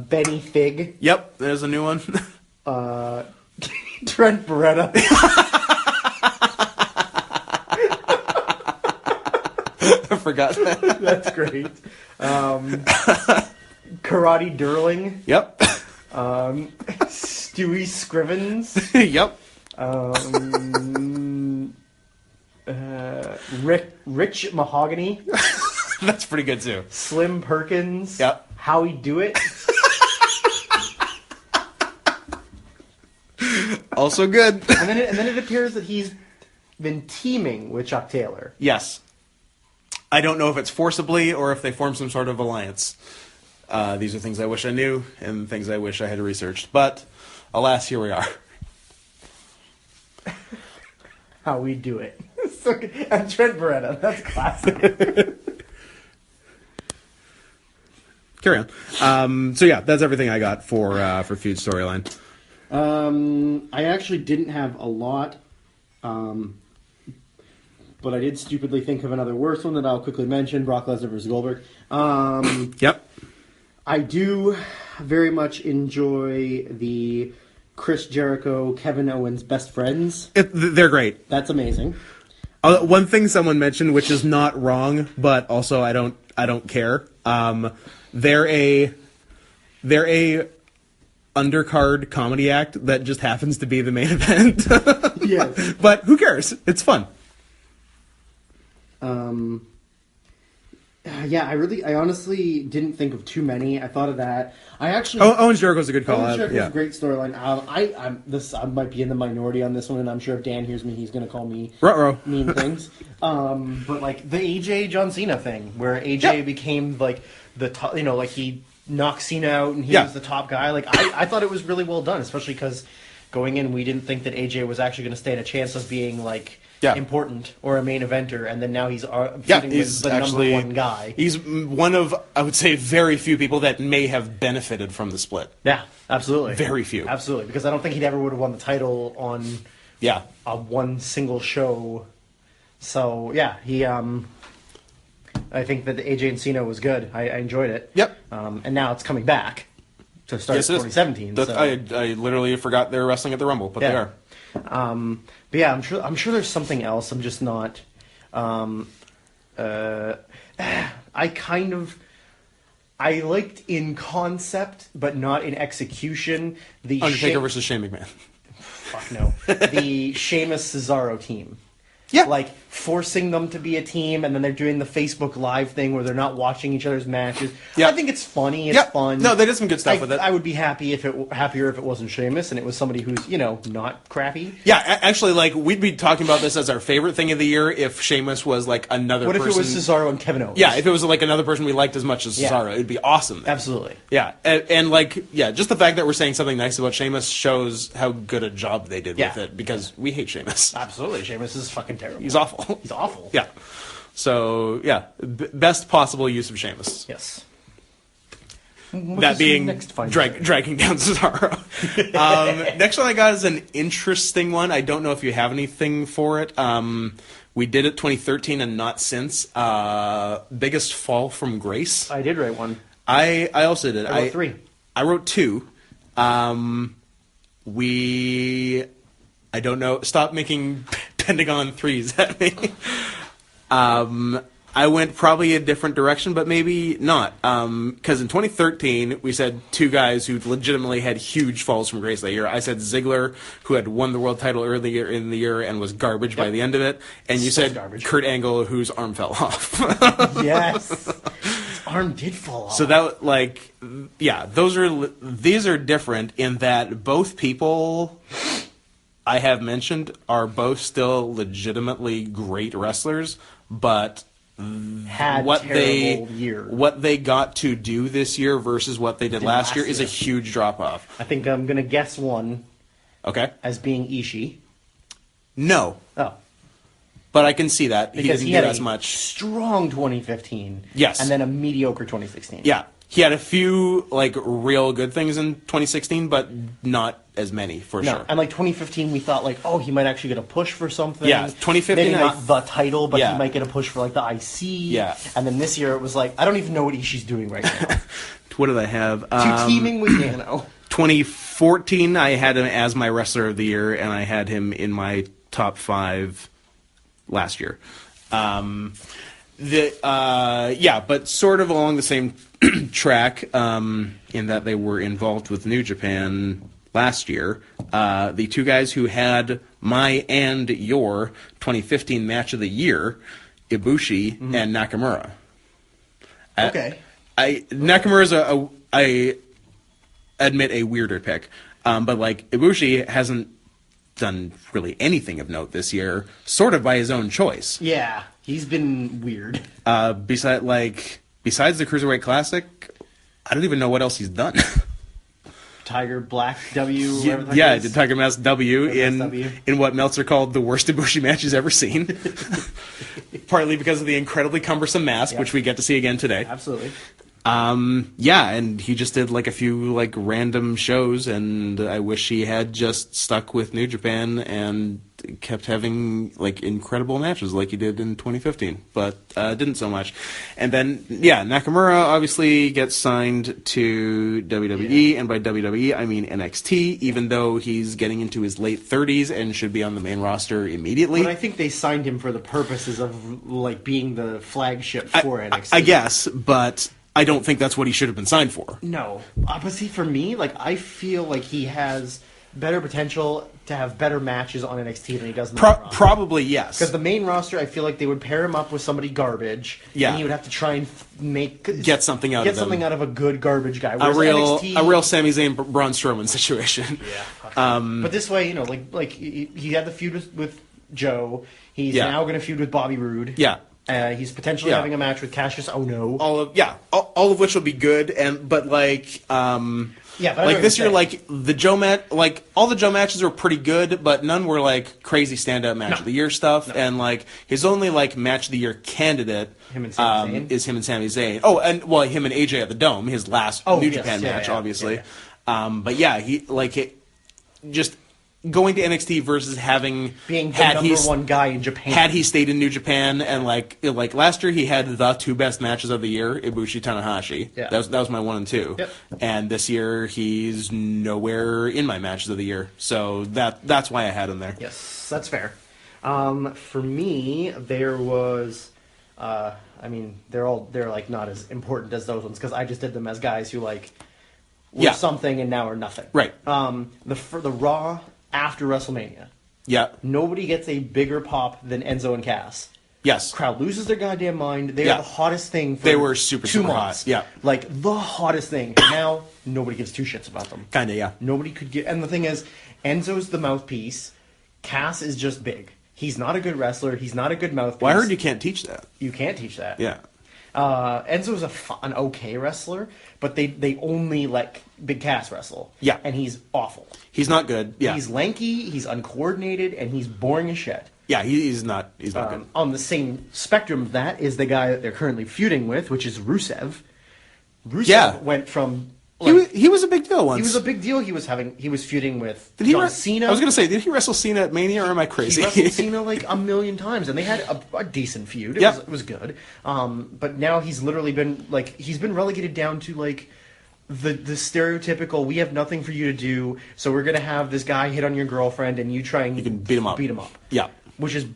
Benny Fig. Yep, there's a new one. Trent Beretta. I forgot that. That's great. Karate Durling. Yep. Stewie Scrivens. Yep. Rich Mahogany. That's pretty good too. Slim Perkins. Yep. Howie Do It. Also good. And then it appears that he's been teaming with Chuck Taylor. Yes. I don't know if it's forcibly or if they formed some sort of alliance. These are things I wish I knew and things I wish I had researched. But, alas, here we are. How we do it. So good. And Trent Beretta. That's classic. Carry on. So yeah, that's everything I got for Feud storyline. I actually didn't have a lot. But I did stupidly think of another worse one that I'll quickly mention, Brock Lesnar versus Goldberg. Yep. I do very much enjoy the Chris Jericho, Kevin Owens best friends. They're great. That's amazing. One thing someone mentioned, which is not wrong, but also I don't care. They're a undercard comedy act that just happens to be the main event. Yes. But who cares? It's fun. Yeah, I honestly didn't think of too many. I thought of that. Owens Jericho's a good call. Owens Jericho's Yeah. a great storyline. I might be in the minority on this one, and I'm sure if Dan hears me, he's going to call me Ruh-roh. mean things. But like the AJ John Cena thing, where AJ became like the top, like he knocked Cena out and he was the top guy. Like I thought it was really well done, especially because going in, we didn't think that AJ was actually going to stand a chance of being like important or a main eventer, and then now he's feuding with the number one guy. He's one of, I would say, very few people that may have benefited from the split. Yeah, absolutely. Very few. Absolutely, because I don't think he'd ever would have won the title on a one single show. So, yeah, I think that the AJ and Cena was good. I enjoyed it. Yep. And now it's coming back to start 2017. I literally forgot they were wrestling at the Rumble, but they are. But yeah, I'm sure there's something else. I'm just not. I liked in concept, but not in execution. The Undertaker versus Shane McMahon. Fuck no. The Sheamus Cesaro team. Yeah. Like, forcing them to be a team, and then they're doing the Facebook Live thing where they're not watching each other's matches. Yeah. I think it's funny. It's fun. No, they did some good stuff with it. I would be happier if it wasn't Sheamus, and it was somebody who's, not crappy. Yeah, actually, we'd be talking about this as our favorite thing of the year if Sheamus was, another person. What if it was Cesaro and Kevin Owens? Yeah, if it was, another person we liked as much as Cesaro. It'd be awesome. Then. Absolutely. Yeah, and just the fact that we're saying something nice about Sheamus shows how good a job they did with it, because we hate Sheamus. Absolutely. Sheamus is fucking terrible. He's awful. He's awful. Yeah. So, best possible use of Sheamus. Yes. That being dragging down Cesaro. Next one I got is an interesting one. I don't know if you have anything for it. We did it 2013 and not since. Biggest fall from grace. I did write one. I also did. I wrote 3. I wrote 2. I don't know. Stop making Pentagon 3s at me. I went probably a different direction, but maybe not. Because in 2013, we said 2 guys who legitimately had huge falls from grace that year. I said Ziggler, who had won the world title earlier in the year and was garbage by the end of it. And you said garbage. Kurt Angle, whose arm fell off. Yes. His arm did fall off. So that, these are different in that both people I have mentioned are both still legitimately great wrestlers, but had what terrible year. what they got to do this year versus what they did last year is a huge drop off. I think I'm gonna guess one Okay. as being Ishii. No, Oh, but I can see that because he he didn't had do as a much. strong 2015. Yes. And then a mediocre 2016. Yeah, he had a few like real good things in 2016, but not as many for No, sure. and like 2015, we thought like, oh, he might actually get a push for something. Yeah, 2015, maybe not the title, but Yeah. he might get a push for like the IC. Yeah. And then this year it was like, I don't even know what Ishii's doing right now. What did I have? To teaming with Yano. 2014, I had him as my wrestler of the year, and I had him in my top 5 last year. But sort of along the same track, in that they were involved with New Japan last year. The two guys who had my and your 2015 match of the year, Ibushi and Nakamura. Okay. Nakamura's I admit a weirder pick, but like Ibushi hasn't done really anything of note this year, sort of by his own choice. Yeah, he's been weird. Besides the Cruiserweight Classic, I don't even know what else he's done. Tiger Black W. Yeah, did Tiger Mask W Mask W. in what Meltzer called the worst Ibushi match he's ever seen. Partly because of the incredibly cumbersome mask, which we get to see again today. Absolutely. And he just did like a few like random shows, and I wish he had just stuck with New Japan and kept having like incredible matches like he did in 2015, but didn't so much. And then Nakamura obviously gets signed to WWE, and by WWE I mean NXT, even though he's getting into his late 30s and should be on the main roster immediately. But I think they signed him for the purposes of like being the flagship for NXT. I guess, but I don't think that's what he should have been signed for. No, but see, for me, like I feel like he has better potential to have better matches on NXT than he does in the main roster. Probably yes. Because the main roster, I feel like they would pair him up with somebody garbage, Yeah. and he would have to try and Get something out of him. out of a good garbage guy. A Whereas real NXT, Sami Zayn Braun Strowman situation. Yeah. But this way, like he had the feud with Joe. He's now going to feud with Bobby Roode. Yeah. He's potentially having a match with Cassius Ohno. All of which will be good, but but this year, like the Joe match, like all the Joe matches were pretty good, but none were like crazy standout match of the year stuff. And like his only like match of the year candidate is him and Sami Zayn. Oh, and him and AJ at the Dome, his last New Japan match, obviously. Yeah. He like it just. Going to NXT versus being the number one guy in Japan. Had he stayed in New Japan, and like last year, he had the 2 best matches of the year: Ibushi, Tanahashi. Yeah. That was my 1 and 2. Yep. And this year, he's nowhere in my matches of the year. So that's why I had him there. Yes, that's fair. For me, there was. They're like not as important as those ones because I just did them as guys who like were something and now are nothing. Right. For the Raw. After WrestleMania. Yeah. Nobody gets a bigger pop than Enzo and Cass. Yes. Crowd loses their goddamn mind. They are the hottest thing for They were super 2 months. Hot. Yeah. Like, the hottest thing. And now, nobody gives 2 shits about them. Kinda, yeah. Nobody could give... And the thing is, Enzo's the mouthpiece. Cass is just big. He's not a good wrestler. He's not a good mouthpiece. Well, I heard you can't teach that. You can't teach that. Yeah. Enzo's an okay wrestler, but they only let Big Cass wrestle. Yeah. And he's awful. He's not good. Yeah. He's lanky, he's uncoordinated, and he's boring as shit. Yeah, he's not good. On the same spectrum of that is the guy that they're currently feuding with, which is Rusev. Rusev went from... he was a big deal once. He was a big deal. He was feuding with Did he John Cena. I was going to say, did he wrestle Cena at Mania, or am I crazy? He wrestled Cena like a million times, and they had a decent feud. It was good. But now he's literally been he's been relegated down to like the stereotypical. We have nothing for you to do, so we're gonna have this guy hit on your girlfriend, and you try and you can beat him up. Yeah, which is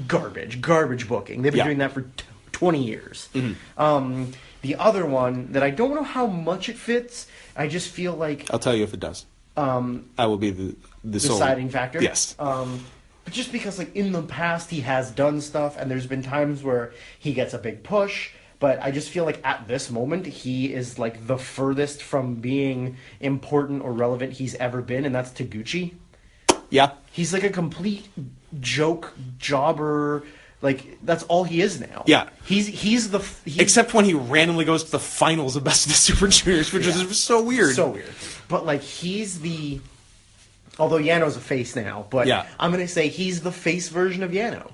garbage booking. They've been doing that for 20 years. Mm-hmm. The other one that I don't know how much it fits. I just feel like I'll tell you if it does. I will be the deciding factor. Yes. But just because, like, in the past he has done stuff, and there's been times where he gets a big push, but I just feel like at this moment he is, like, the furthest from being important or relevant he's ever been, and that's Taguchi. Yeah. He's like a complete joke, jobber, Like, that's all he is now. Yeah. He's Except when he randomly goes to the finals of Best of the Super Juniors, which is so weird. So weird. But, like, he's the... Although Yano's a face now, but Yeah. I'm going to say he's the face version of Yano.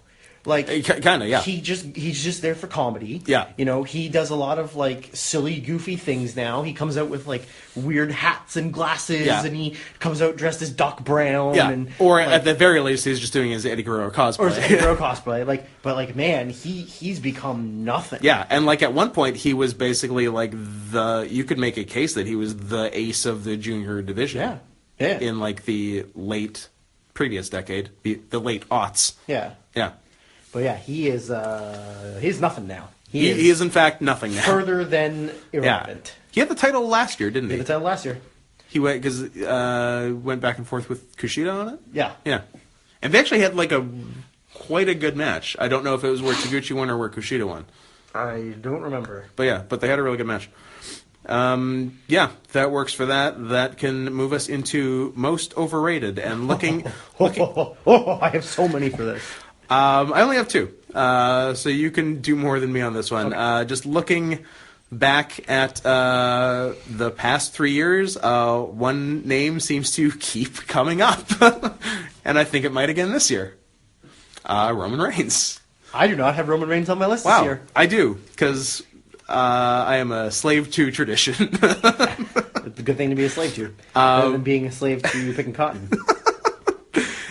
Like, kind of, yeah. he's just there for comedy. Yeah. You know, he does a lot of, like, silly, goofy things now. He comes out with, like, weird hats and glasses, Yeah. and he comes out dressed as Doc Brown. Yeah. And, Or like, at the very least, he's just doing his Eddie Guerrero cosplay. or his hero cosplay. But man, he's become nothing. Yeah, and like at one point he was basically like you could make a case that he was the ace of the junior division. Yeah. Yeah. In like the previous decade, the late aughts. Yeah. Yeah. But yeah, he's nothing now. He is in fact nothing now. Further than irrelevant. Yeah. He had the title last year, didn't he? He had the title last year. He went because went back and forth with Kushida on it. Yeah. Yeah. And they actually had like quite a good match. I don't know if it was where Taguchi won or where Kushida won. I don't remember. But they had a really good match. Yeah, that works for that. That can move us into most overrated and looking. I have so many for this. I only have two, so you can do more than me on this one. Okay. Just looking back at the past 3 years, one name seems to keep coming up, and I think it might again this year. Roman Reigns. I do not have Roman Reigns on my list this year. I do, because I am a slave to tradition. It's a good thing to be a slave to, rather than being a slave to picking cotton.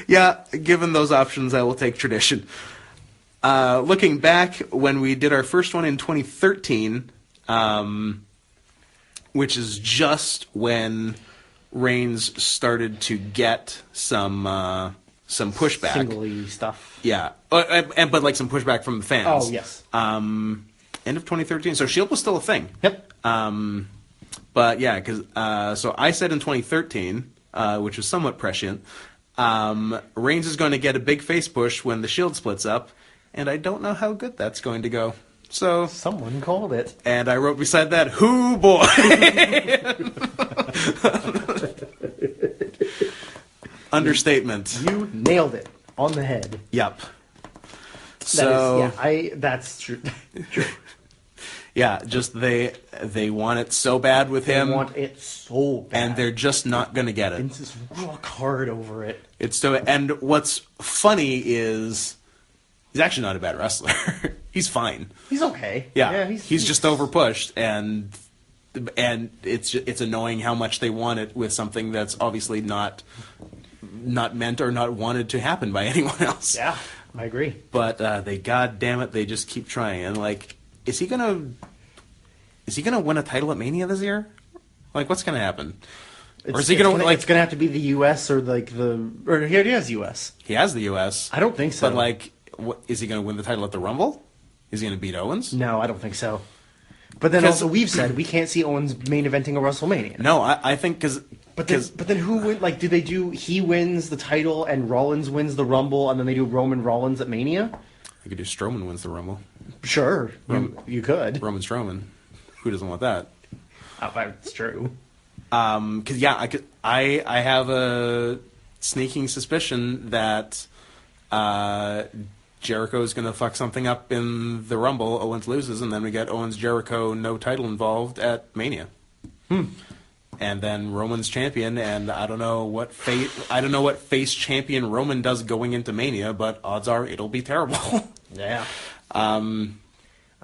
Yeah, given those options, I will take tradition. Looking back, when we did our first one in 2013, which is just when Reigns started to get some pushback. Singly stuff. Yeah, but like some pushback from the fans. Oh, yes. End of 2013, so Shield was still a thing. Yep. But yeah, because so I said in 2013, which was somewhat prescient, Reigns is going to get a big face push when the Shield splits up, and I don't know how good that's going to go. So someone called it, and I wrote beside that, "Whoo boy." Understatement. You nailed it on the head. Yep. So that's true. True. Yeah, just they want it so bad with him. They want it so bad. And they're just not going to get it. Vince is rock hard over it. And what's funny is he's actually not a bad wrestler. He's fine. He's okay. Yeah, he's just overpushed, and it's annoying how much they want it with something that's obviously not meant or not wanted to happen by anyone else. Yeah, I agree. But they just keep trying. And like, is he gonna win a title at Mania this year? Like, what's gonna happen? Or is he gonna It's gonna have to be the U.S. or or he already has U.S. He has the U.S. I don't think so. But like, is he gonna win the title at the Rumble? Is he gonna beat Owens? No, I don't think so. But then also we've said we can't see Owens main eventing a WrestleMania. No, I think because. But then who win? Like, do they do? He wins the title and Rollins wins the Rumble, and then they do Roman Rollins at Mania. You could do Strowman wins the Rumble. Sure, you could. Roman Strowman. Who doesn't want that? That's true. Because I have a sneaking suspicion that Jericho is going to fuck something up in the Rumble. Owens loses, and then we get Owens Jericho no title involved at Mania. And then Roman's champion, and I don't know what face champion Roman does going into Mania, but odds are it'll be terrible. Yeah.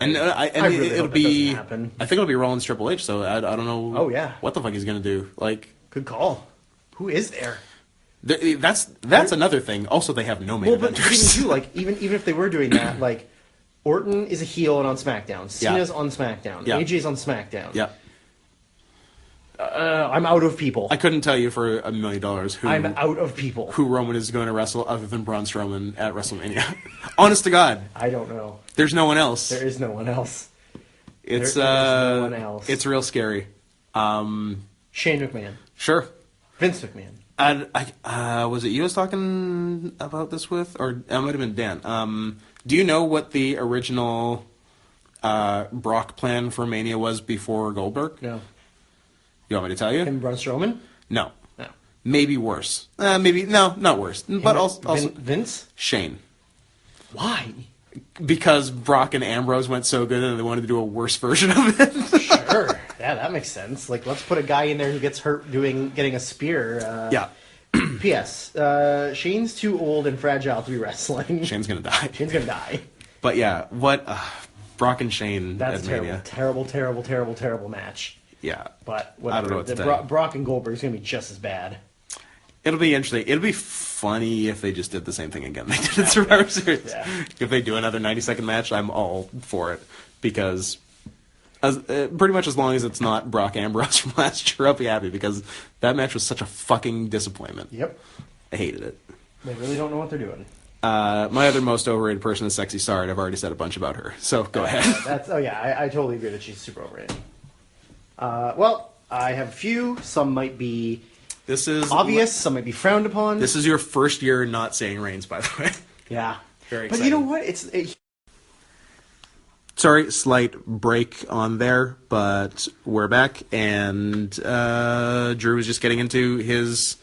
It'll be. I think it'll be Rollins Triple H. So I don't know. Oh yeah. What the fuck he's gonna do? Like, good call. Who is there? That's another thing. Also, they have no main but eventers. even too, like even if they were doing that, like Orton is a heel and on SmackDown. Cena's on SmackDown. Yeah. AJ's on SmackDown. Yeah. I'm out of people. I couldn't tell you for $1 million who I'm out of people. Who Roman is going to wrestle other than Braun Strowman at WrestleMania. Honest to God. I don't know. There's no one else. There is no one else. It's there is no one else. It's real scary. Shane McMahon. Sure. Vince McMahon. Was it you I was talking about this with? Or it might have been Dan. Do you know what the original Brock plan for Mania was before Goldberg? No. You want me to tell you? And Braun Strowman? No. No. Maybe worse. Maybe, no, not worse. But also Vince? Shane. Why? because Brock and Ambrose went so good and they wanted to do a worse version of it. Sure. Yeah, that makes sense. Like, let's put a guy in there who gets hurt getting a spear. Yeah. P.S. Shane's too old and fragile to be wrestling. Shane's gonna die. Shane's gonna die. But yeah, what Brock and Shane That's at Mania. terrible match. Yeah. But whatever. I don't know what to think. Brock and Goldberg's gonna be just as bad. It'll be interesting. It'll be funny if they just did the same thing again they did in Survivor Series. Yeah. If they do another 90-second match, I'm all for it. Because pretty much as long as it's not Brock Ambrose from last year, I'll be happy. Because that match was such a fucking disappointment. Yep. I hated it. They really don't know what they're doing. My other most overrated person is Sexy Star, and I've already said a bunch about her. So go ahead. I totally agree that she's super overrated. Well, I have a few. Some might be... This is obvious, some might be frowned upon. This is your first year not saying Reigns, by the way. Yeah. Very exciting. But you know what? Sorry, slight break on there, but we're back, and Drew was just getting into his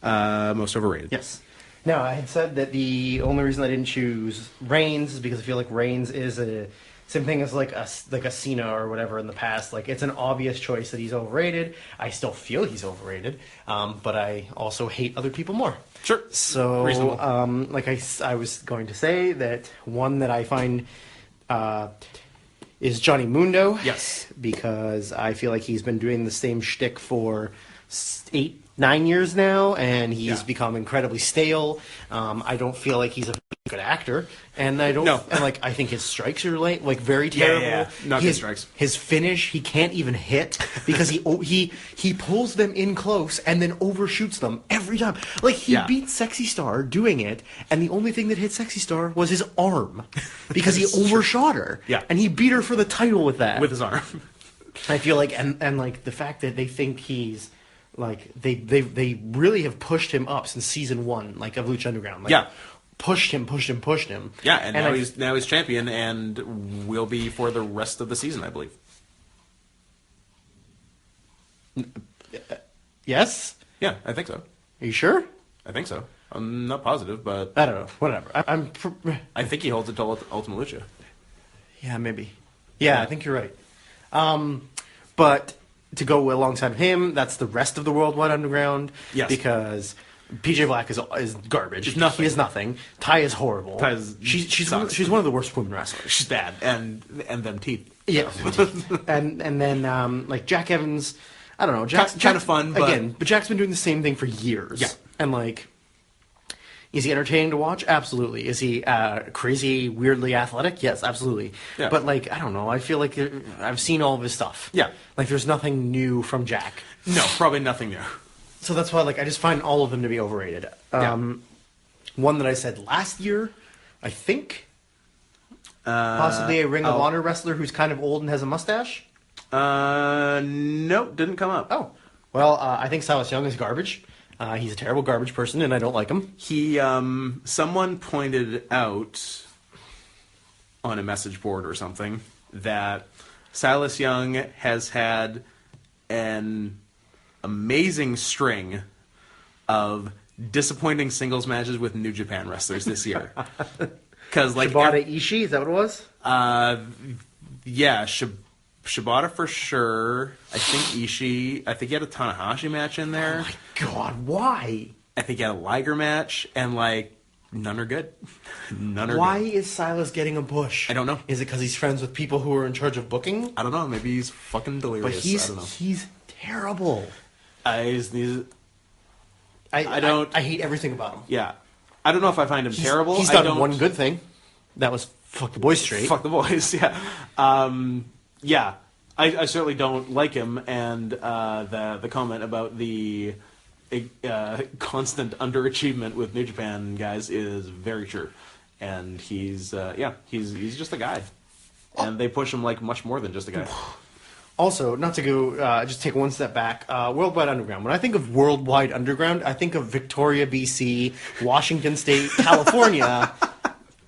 most overrated. Yes. Now, I had said that the only reason I didn't choose Reigns is because I feel like Reigns is a same thing as like a Cena or whatever in the past. Like, it's an obvious choice that he's overrated. I still feel he's overrated, but I also hate other people more. Sure. So, reasonable. like I was going to say that one that I find is Johnny Mundo. Yes. Because I feel like he's been doing the same shtick for 8-9 years now, and he's become incredibly stale. I don't feel like he's a good actor, and I don't. No. And like, I think his strikes are like very terrible. Yeah. Not good strikes. His finish, he can't even hit because he pulls them in close and then overshoots them every time. Like, he beat Sexy Star doing it, and the only thing that hit Sexy Star was his arm because he overshot her. Yeah. And he beat her for the title with that. With his arm. I feel like, and like the fact that they think he's like they really have pushed him up since season 1, like, of Lucha Underground. Like, pushed him. Yeah, and now he's champion and will be for the rest of the season, I believe. Yes? Yeah, I think so. Are you sure? I think so. I'm not positive, but I don't know. Whatever. I think he holds it till Ultimate Lucha. Yeah, maybe. Yeah, I think you're right. But to go alongside him, that's the rest of the Worldwide Underground. Yes. Because PJ Black is garbage. Nothing. He is nothing. Ty is horrible. She's one of the worst women wrestlers. She's bad, and them teeth. Yeah. and then like Jack Evans, I don't know. Jack's kind of fun, but but Jack's been doing the same thing for years. Yeah. And like, is he entertaining to watch? Absolutely. Is he crazy, weirdly athletic? Yes, absolutely. Yeah. But like, I don't know. I feel like I've seen all of his stuff. Yeah. Like, there's nothing new from Jack. No, probably nothing new. So that's why, like, I just find all of them to be overrated. One that I said last year, I think, possibly a Ring of Honor wrestler who's kind of old and has a mustache. Nope, didn't come up. Oh, well, I think Silas Young is garbage. He's a terrible garbage person, and I don't like him. He, someone pointed out on a message board or something that Silas Young has had an amazing string of disappointing singles matches with New Japan wrestlers this year. Because like Shibata Ishii, is that what it was? Yeah, Shibata for sure. I think Ishii. I think he had a Tanahashi match in there. Oh my god, why? I think he had a Liger match, and like none are good. None are Why good. is Silas getting a push? I don't know. Is it because he's friends with people who are in charge of booking? I don't know. Maybe he's fucking delirious. But I don't know. he's terrible. I hate everything about him. Yeah. I don't know if I find him terrible. He's done one good thing. That was fuck the boys straight. Fuck the boys, yeah. Yeah. I certainly don't like him, and the comment about the constant underachievement with New Japan guys is very true. And he's just a guy. And they push him like much more than just a guy. Also, not to go, just take one step back, Worldwide Underground. When I think of Worldwide Underground, I think of Victoria, BC, Washington State, California,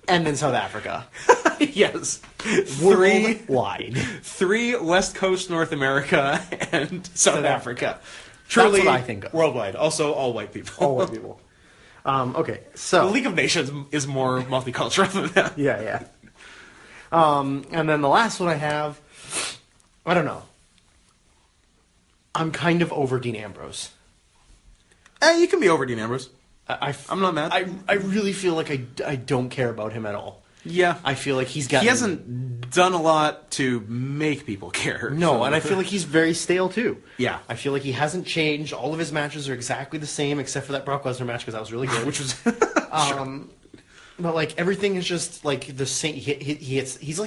and then South Africa. Yes. Worldwide. 3 West Coast North America and South Africa. Truly, that's what I think of. Worldwide. Also, all white people. All white people. Okay, so... The League of Nations is more multicultural than that. Yeah. And then the last one I have, I don't know. I'm kind of over Dean Ambrose. You can be over Dean Ambrose. I'm not mad. I really feel like I don't care about him at all. Yeah. I feel like he hasn't done a lot to make people care. No, so. And I feel like he's very stale too. Yeah. I feel like he hasn't changed. All of his matches are exactly the same, except for that Brock Lesnar match because that was really good. Which was... But like everything is just like the same. He's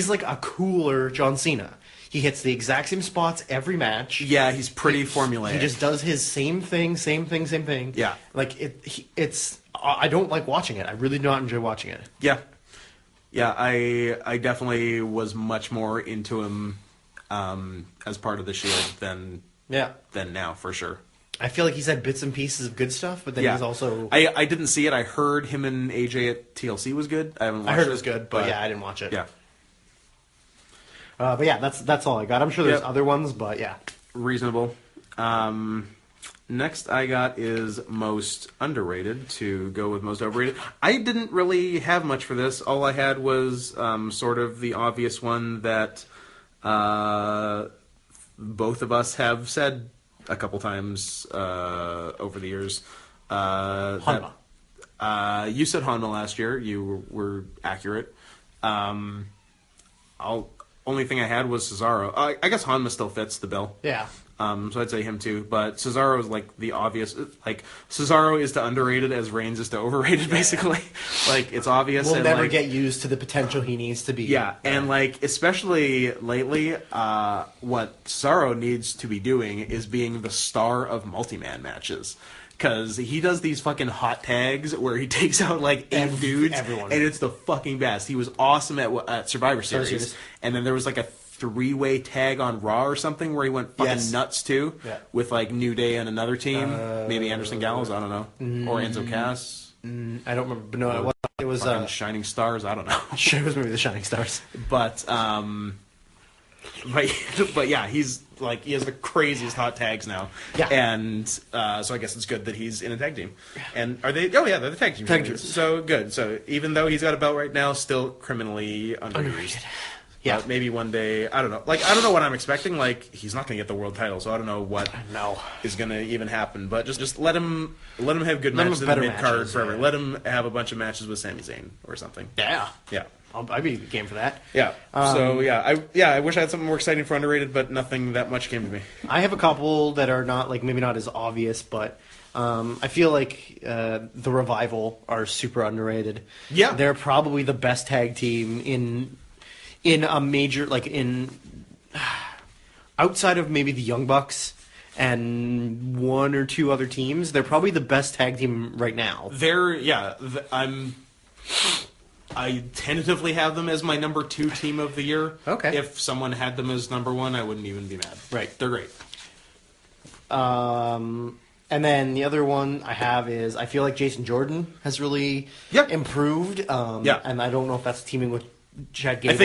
like a cooler John Cena. He hits the exact same spots every match. Yeah, he's pretty formulaic. He just does his same thing. Yeah. Like it's. I don't like watching it. I really do not enjoy watching it. Yeah. Yeah, I definitely was much more into him as part of the Shield than now, for sure. I feel like he's had bits and pieces of good stuff, but then he's also... I didn't see it. I heard him and AJ at TLC was good. I haven't watched it. I heard it was good, but I didn't watch it. Yeah. But yeah, that's all I got. I'm sure there's other ones, but yeah. Reasonable. Next I got is most underrated, to go with most overrated. I didn't really have much for this. All I had was sort of the obvious one that both of us have said a couple times over the years. Hanma. You said Hanma last year. You were accurate. Only thing I had was Cesaro. I guess Hanma still fits the bill. Yeah. So I'd say him too. But Cesaro is like the obvious. Like Cesaro is to underrated as Reigns is to overrated, basically. Like it's obvious. We'll and, never like, get used to the potential he needs to be. Yeah, and like especially lately, what Cesaro needs to be doing is being the star of multi-man matches. Because he does these fucking hot tags where he takes out like eight dudes, everyone. And it's the fucking best. He was awesome at Survivor Series, and then there was like a 3-way tag on Raw or something where he went fucking nuts too, with like New Day and another team, maybe Anderson Gallows, I don't know, or Enzo Cass. I don't remember, but no, it was Shining Stars. I don't know. Sure, it was maybe the Shining Stars, but yeah, he's like he has the craziest hot tags now. Yeah, and so I guess it's good that he's in a tag team. And are they? Oh yeah, they're the tag team. So good. So even though he's got a belt right now, still criminally underrated. Yeah, maybe one day. I don't know. Like I don't know what I'm expecting. Like he's not going to get the world title, so I don't know what is going to even happen. But just let him have good matches in the mid card forever. Yeah. Let him have a bunch of matches with Sami Zayn or something. Yeah. Yeah. I'd be game for that. Yeah. So I wish I had something more exciting for underrated, but nothing that much came to me. I have a couple that are not like maybe not as obvious, but I feel like the Revival are super underrated. Yeah. They're probably the best tag team in a major outside of maybe the Young Bucks and one or two other teams. They're probably the best tag team right now. I tentatively have them as my number 2 team of the year. Okay. If someone had them as number 1, I wouldn't even be mad. Right. They're great. And then the other one I have is I feel like Jason Jordan has really improved. And I don't know if that's teaming with Chad Gable. I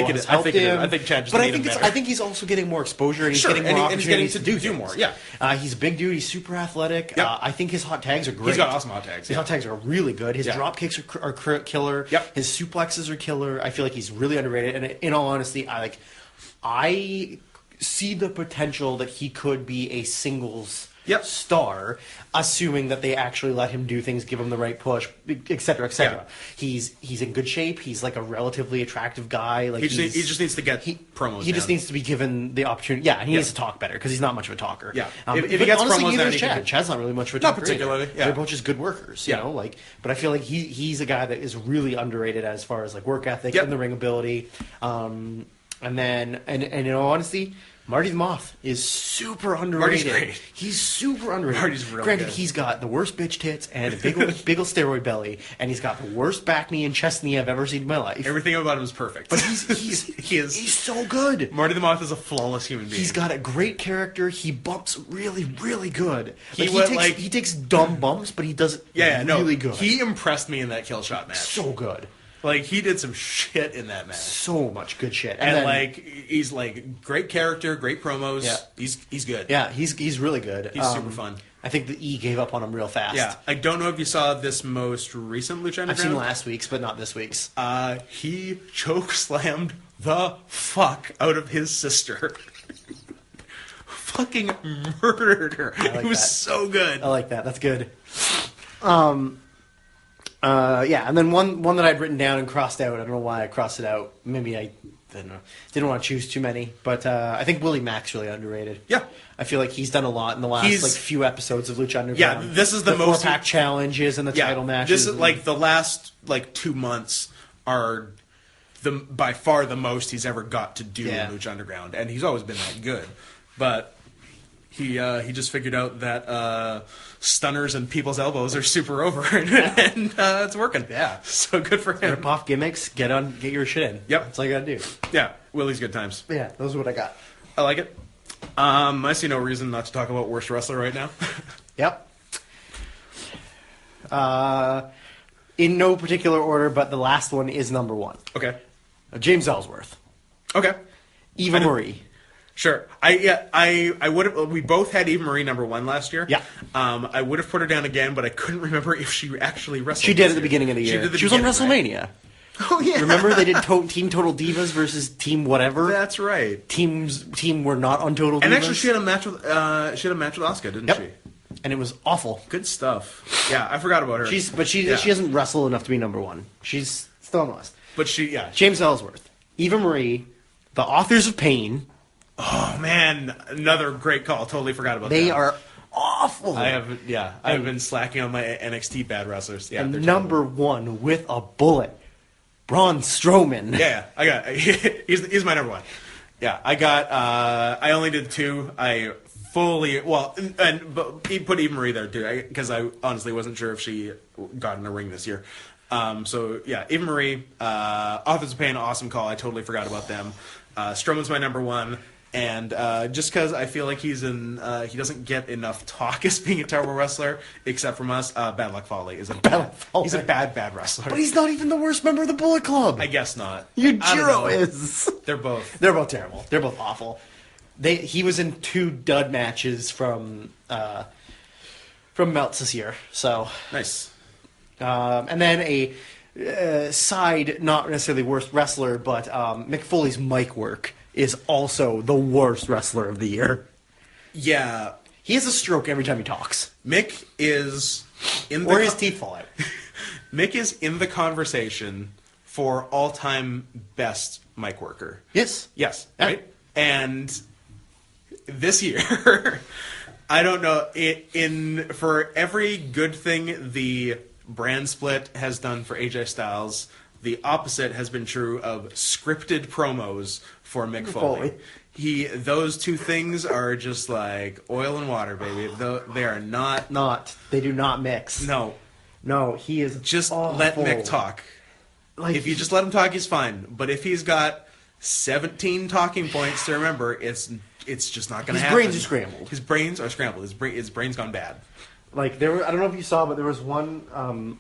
think Chad just made him better. I think he's also getting more exposure and he's getting more opportunities to do more. Yeah. He's a big dude. He's super athletic. Yep. I think his hot tags are great. He's got awesome hot tags. His hot tags are really good. His drop kicks are killer. Yep. His suplexes are killer. I feel like he's really underrated. And in all honesty, I see the potential that he could be a singles star, assuming that they actually let him do things, give him the right push, etc., etc. Yeah. He's in good shape. He's like a relatively attractive guy. Like he just needs to get promos. He just needs to be given the opportunity. Yeah, and he needs to talk better because he's not much of a talker. Yeah, if he gets honestly, promos, neither is Chad. Chad's not really much of a talker. Not particularly. Yeah. They're both just good workers. You know, like. But I feel like he's a guy that is really underrated as far as like work ethic and the ring ability. And then in all honesty, Marty the Moth is super underrated. Marty's great. He's super underrated. Marty's really Granted, good. he's got the worst bitch tits and a big old steroid belly, and he's got the worst back knee and chest knee I've ever seen in my life. Everything about him is perfect. But he's so good. Marty the Moth is a flawless human being. He's got a great character. He bumps really, really good. He takes dumb bumps, but he does it really good. He impressed me in that kill shot match. So good. Like, he did some shit in that match. So much good shit. And he's, great character, great promos. Yeah. He's good. Yeah, he's really good. He's super fun. I think the E gave up on him real fast. Yeah, I don't know if you saw this most recent Lucha Underground. I've seen last week's, but not this week's. He choke slammed the fuck out of his sister. Fucking murdered her. It was so good. I like that. That's good. Yeah, and then one that I'd written down and crossed out. I don't know why I crossed it out. Maybe I didn't want to choose too many. But I think Willie Mack's really underrated. Yeah. I feel like he's done a lot in the last few episodes of Lucha Underground. Yeah, this is the most 4-pack challenges and the title matches. This is like the last 2 months are by far the most he's ever got to do in Lucha Underground, and he's always been that good. But he just figured out that stunners and people's elbows are super over, and it's working. Yeah, so good for him. Rip off gimmicks, get your shit in. Yep, that's all you gotta do. Yeah, Willie's good times. Yeah, those are what I got. I like it. I see no reason not to talk about worst wrestler right now. Yep. In no particular order, but the last one is number one. Okay. James Ellsworth. Okay. Eva Marie. Sure. I would have. We both had Eva Marie number one last year. Yeah. I would have put her down again, but I couldn't remember if she actually wrestled. She did at the beginning of the year. She was on WrestleMania. Right? Oh yeah. Remember they did Team Total Divas versus Team whatever. That's right. Team were not on Total Divas. And actually, she had a match with Asuka, didn't she? And it was awful. Good stuff. Yeah, I forgot about her. She doesn't wrestle enough to be number one. She's still on the list. But James Ellsworth, Eva Marie, the Authors of Pain. Oh man, another great call. Totally forgot about that. They are awful. I've been slacking on my NXT bad wrestlers. Yeah, and number one with a bullet, Braun Strowman. Yeah, I got. He's my number one. Yeah, I got. I only did two. But he put Eva Marie there too, because I honestly wasn't sure if she got in a ring this year. So yeah, Eva Marie, Authors of Pain, awesome call. I totally forgot about them. Strowman's my number one. And just because I feel like he doesn't get enough talk as being a terrible wrestler, except from us, Bad Luck Fale is he's a bad wrestler. But he's not even the worst member of the Bullet Club. I guess not. Yujiro is. They're both terrible. They're both awful. He was in 2 dud matches from Meltz this year. So nice. And then a side, not necessarily worst wrestler, but Mick Foley's mic work is also the worst wrestler of the year. Yeah. He has a stroke every time he talks. Mick is in the... Or his teeth fall out. Mick is in the conversation for all-time best mic worker. Yes. Yes, right? And this year, I don't know, for every good thing the brand split has done for AJ Styles, the opposite has been true of scripted promos for Mick Foley. Those two things are just like oil and water, baby. They are not. They do not mix. No, he is just awful. Let Mick talk. Like, if you just let him talk, he's fine. But if he's got 17 talking points to remember, it's just not going to happen. His brains are scrambled. His brains are scrambled. His brain's gone bad. Like I don't know if you saw, but there was one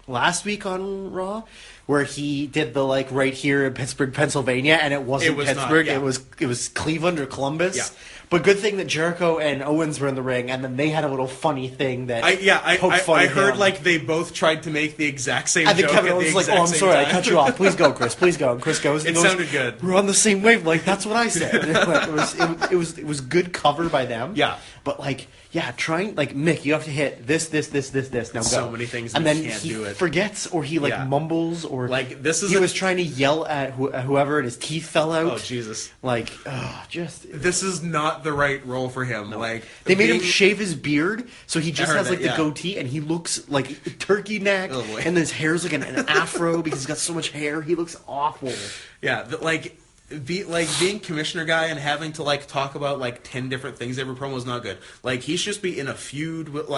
last week on Raw where he did the right here in Pittsburgh, Pennsylvania, and it wasn't Pittsburgh. Not, yeah. It was Cleveland or Columbus. Yeah. But good thing that Jericho and Owens were in the ring, and then they had a little funny thing that I heard they both tried to make the exact same joke. And then Kevin Owens was like, "Oh, I'm sorry, I cut you off. Please go, Chris. Please go." And Chris goes. It sounded good. We're on the same wavelength. That's what I said. It was good cover by them. Yeah. But trying Mick, you have to hit this. Now go. So many things, and then he can't do it. Forgets or he mumbles or this is. He was trying to yell at whoever, and his teeth fell out. Oh Jesus! This is not the right role for him. No. They made him shave his beard, so he just has the goatee, and he looks like turkey neck, and then his hair's like an afro because he's got so much hair. He looks awful. Yeah, being commissioner guy and having to talk about 10 different things every promo is not good. He should just be in a feud with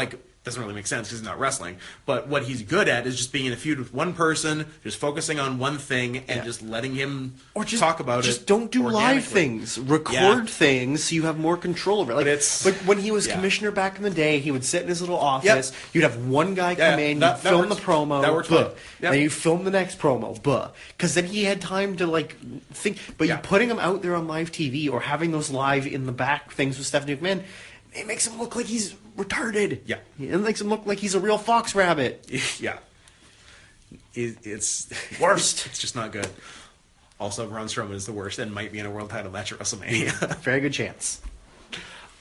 doesn't really make sense because he's not wrestling. But what he's good at is just being in a feud with one person, just focusing on one thing, and just letting him talk about it. Just don't do live things. Record things so you have more control over it. But when he was commissioner back in the day, he would sit in his little office. Yep. You'd have one guy come in, you'd film the promo. That works well. Then you film the next promo. Because then he had time to think. But you putting him out there on live TV or having those live in the back things with Stephanie McMahon, it makes him look like he's retarded. Yeah. It makes him look like he's a real fox rabbit. Yeah. It's Worst. It's just not good. Also, Braun Strowman is the worst and might be in a world title match at WrestleMania. Very good chance.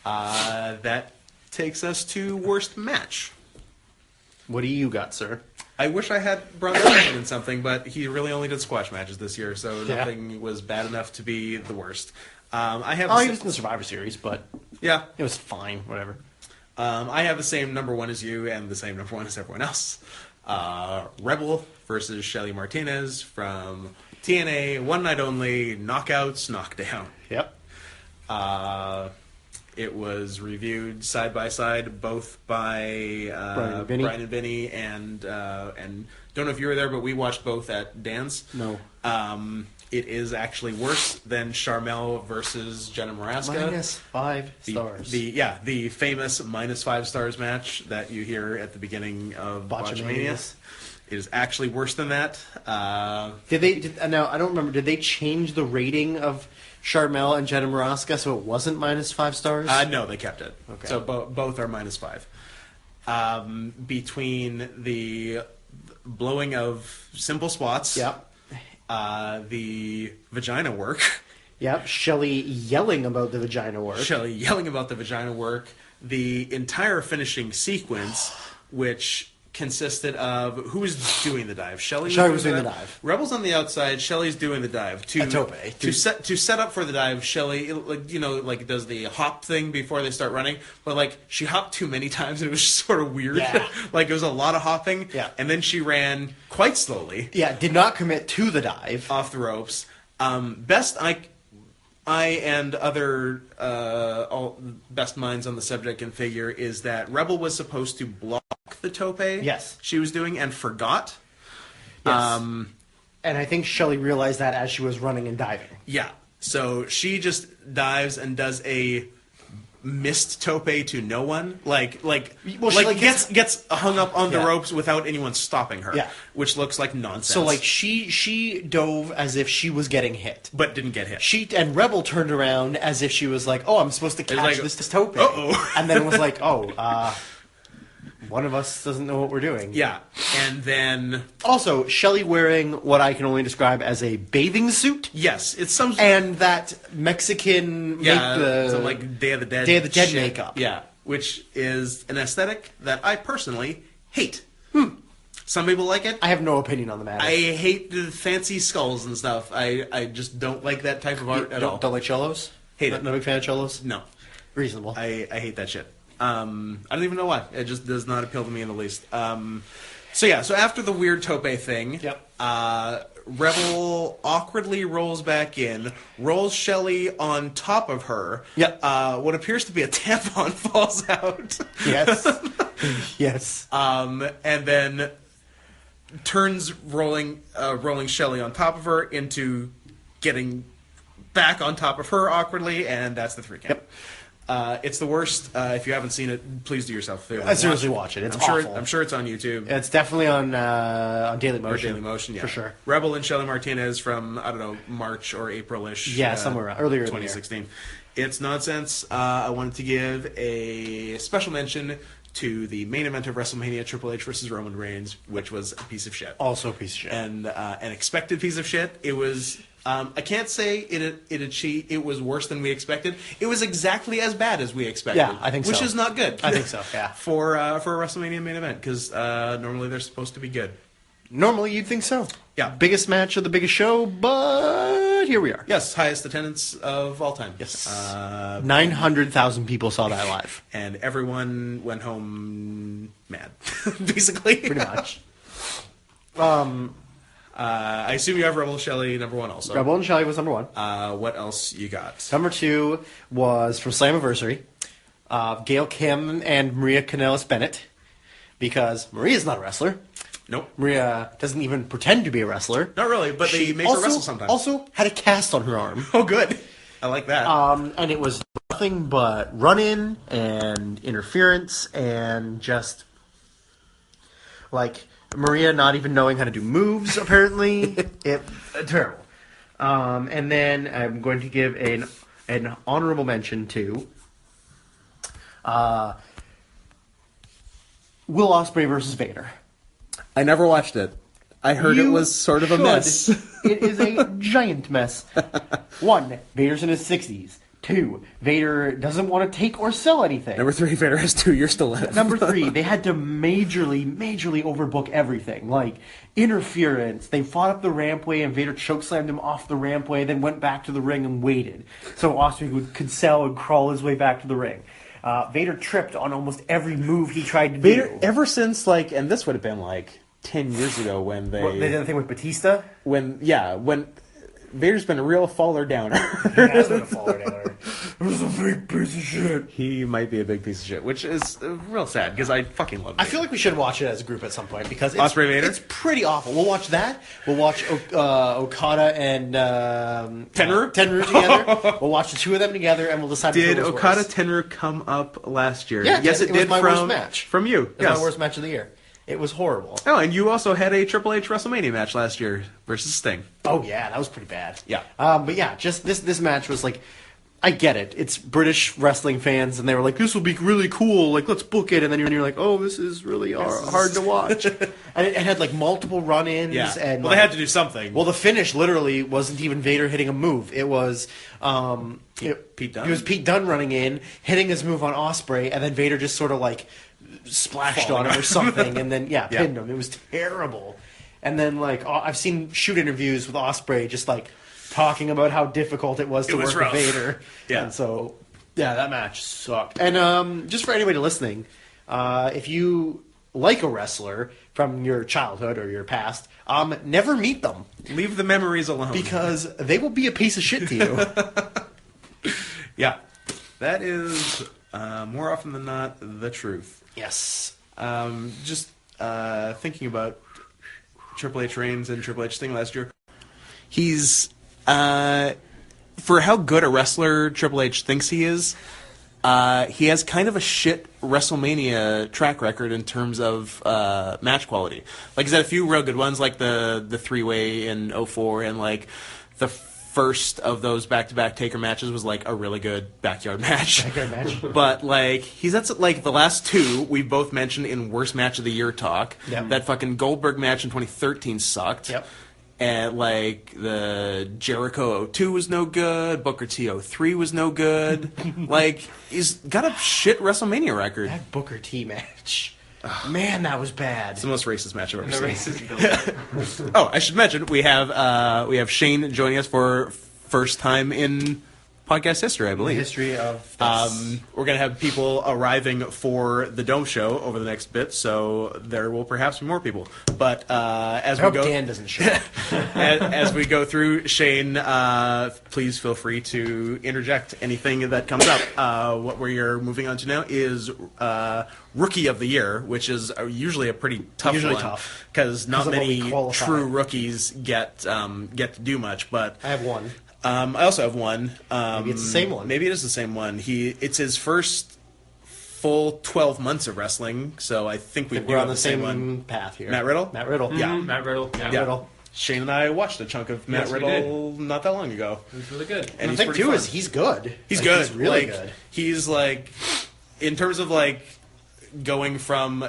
That takes us to worst match. What do you got, sir? I wish I had Braun Strowman in something, but he really only did squash matches this year, so Yeah. nothing was bad enough to be the worst. I have He was in the Survivor Series, but yeah. it was fine. Whatever. I have the same number one as you and the same number one as everyone else. Rebel versus Shelly Martinez from TNA, One Night Only, Knockouts, Knockdown. Yep. It was reviewed side by side, both by Brian and Vinny, and don't know if you were there, but we watched both at Dan's. No. It is actually worse than Charmel versus Jenna Maraska. -5 stars. The famous -5 stars match that you hear at the beginning of Botchamania. It is actually worse than that. Now, I don't remember. Did they change the rating of Charmel and Jenna Maraska so it wasn't -5 stars? No, they kept it. Okay. So both are -5. Between the blowing of simple spots, Yep. The vagina work, Yep. Shelley yelling about the vagina work. Shelly yelling about the vagina work, the entire finishing sequence, which consisted of who was doing the dive. Shelly was doing the dive. Rebel's on the outside. Shelly's doing the dive. A tope. To set up for the dive. Shelly does the hop thing before they start running, but she hopped too many times and it was just sort of weird. Yeah. It was a lot of hopping. Yeah. And then she ran quite slowly. Yeah, did not commit to the dive. Off the ropes. Best I and other all best minds on the subject can figure is that Rebel was supposed to block the tope. Yes. She was doing and forgot. Yes. And I think Shelley realized that as she was running and diving. Yeah. So she just dives and does a missed tope to no one. Gets hung up on the ropes without anyone stopping her. Yeah. Which looks like nonsense. So she dove as if she was getting hit. But didn't get hit. And Rebel turned around as if she was like, "Oh, I'm supposed to catch this tope." Uh-oh. And then was like, "Oh, one of us doesn't know what we're doing." Yeah. And then also Shelley wearing what I can only describe as a bathing suit. Yes, it's some and that Mexican some Day of the Dead shit. Makeup. Yeah, which is an aesthetic that I personally hate. Some people like it. I have no opinion on the matter. I hate the fancy skulls and stuff. I just don't like that type of art at all. Don't like cholos? Hate it. No big fan of cholos? No. Reasonable. I hate that shit. I don't even know why. It just does not appeal to me in the least. So after the weird tope thing, Rebel awkwardly rolls back in, rolls Shelly on top of her. Yep. What appears to be a tampon falls out. Yes. Yes. And then turns rolling Shelly on top of her into getting back on top of her awkwardly, and that's the 3 count. Yep. It's the worst. If you haven't seen it, please do yourself a favor. I seriously watch it. It's awful. I'm sure it's on YouTube. It's definitely on Daily Motion. Or Daily Motion, yeah. For sure. Rebel and Shelly Martinez from, I don't know, March or April-ish. Yeah, somewhere around, earlier 2016. It's nonsense. I wanted to give a special mention to the main event of WrestleMania, Triple H versus Roman Reigns, which was a piece of shit. Also a piece of shit. And an expected piece of shit. It was... I can't say it was worse than we expected. It was exactly as bad as we expected. Yeah, I think so. Which is not good. I think so, yeah. For a WrestleMania main event, because normally they're supposed to be good. Normally you'd think so. Yeah. Biggest match of the biggest show, but here we are. Yes, highest attendance of all time. Yes. 900,000 people saw that live. And everyone went home mad, basically. Pretty much. I assume you have Rebel Shelley number 1 also. Rebel and Shelley was number 1. What else you got? Number 2 was from Slammiversary. Gail Kim and Maria Kanellis Bennett. Because Maria's not a wrestler. Nope. Maria doesn't even pretend to be a wrestler. Not really, but they make her wrestle sometimes. Also had a cast on her arm. Oh, good. I like that. And it was nothing but run-in and interference and just... Maria not even knowing how to do moves, apparently. Terrible. And then I'm going to give an honorable mention to Will Ospreay versus Vader. I never watched it. I heard it You was sort of a should. mess. It is a giant mess. 1, Vader's in his 60s. 2, Vader doesn't want to take or sell anything. Number 3, Vader has 2 years to live. Number 3, they had to majorly overbook everything. Like, interference. They fought up the rampway and Vader chokeslammed him off the rampway, then went back to the ring and waited. So Ospreay could sell and crawl his way back to the ring. Vader tripped on almost every move he tried to do. Ever since, like, and this would have been, like, 10 years ago when they did the thing with Batista? When Vader's been a real faller downer. He has been a faller downer. It was a big piece of shit. He might be a big piece of shit, which is real sad because I fucking love Vader. I feel like we should watch it as a group at some point because Ospreay Vader? It's pretty awful. We'll watch that. We'll watch Okada and Tenryu? Tenryu together. We'll watch the two of them together and we'll decide. Did which was Okada worse. Tenryu come up last year? Yeah, yes, it was did. my worst match From you. It was my worst match of the year. It was horrible. Oh, and you also had a Triple H WrestleMania match last year versus Sting. Oh yeah, that was pretty bad. Yeah. But yeah, just this match was like, I get it. It's British wrestling fans, and they were like, "This will be really cool. Like, let's book it." And then you're like, "Oh, this is really hard to watch." And it had like multiple run-ins. Yeah. And Well, they had to do something. Well, the finish literally wasn't even Vader hitting a move. It was Pete Dunne. It was Pete Dunne running in, hitting his move on Ospreay, and then Vader just sort of like splashed on him or something, and then pinned him. It was terrible. And then like I've seen shoot interviews with Ospreay just like talking about how difficult it was to work rough. with Vader. Yeah. And so that match sucked. And just for anybody listening, if you like a wrestler from your childhood or your past, never meet them Leave the memories alone. because they will be a piece of shit to you. Yeah. That is more often than not the truth. Yes. Just thinking about Triple H Reigns and Triple H Sting last year. He's for how good a wrestler Triple H thinks he is, he has kind of a shit WrestleMania track record in terms of match quality. Like he's had a few real good ones, like the 3-way in 04, and like the first of those back-to-back Taker matches was like a really good backyard match. But like he's at like the last two we've both mentioned in worst match of the year talk. Yep. That fucking Goldberg match in 2013 sucked. Yep. And like the Jericho 02 was no good, Booker T 03 was no good. Like he's got a shit WrestleMania record. That Booker T match. Man, that was bad. It's the most racist match I've ever seen. Oh, I should mention we have Shane joining us for first time in podcast history, I believe. History of this. We're going to have people arriving for the Dome show over the next bit, so there will perhaps be more people. But as I we hope go, Dan doesn't show up. as we go through, Shane, please feel free to interject anything that comes up. What we're moving on to now is Rookie of the Year, which is usually a pretty tough Usually one. tough. Because not of what we many qualify. true rookies get to do much. But I have one. I also have one. Maybe it's the same one. Maybe it is the same one. It's his first full 12 months of wrestling, so I think We're on the same path here. Matt Riddle? Matt Riddle. Yeah. Matt Riddle. Yeah. Riddle. Shane and I watched a chunk of Matt Yes, we Riddle not that long ago. It was really good. And The he's thing pretty too fun. is he's good. He's Like, good. He's really Like, good. He's like, in terms of like going from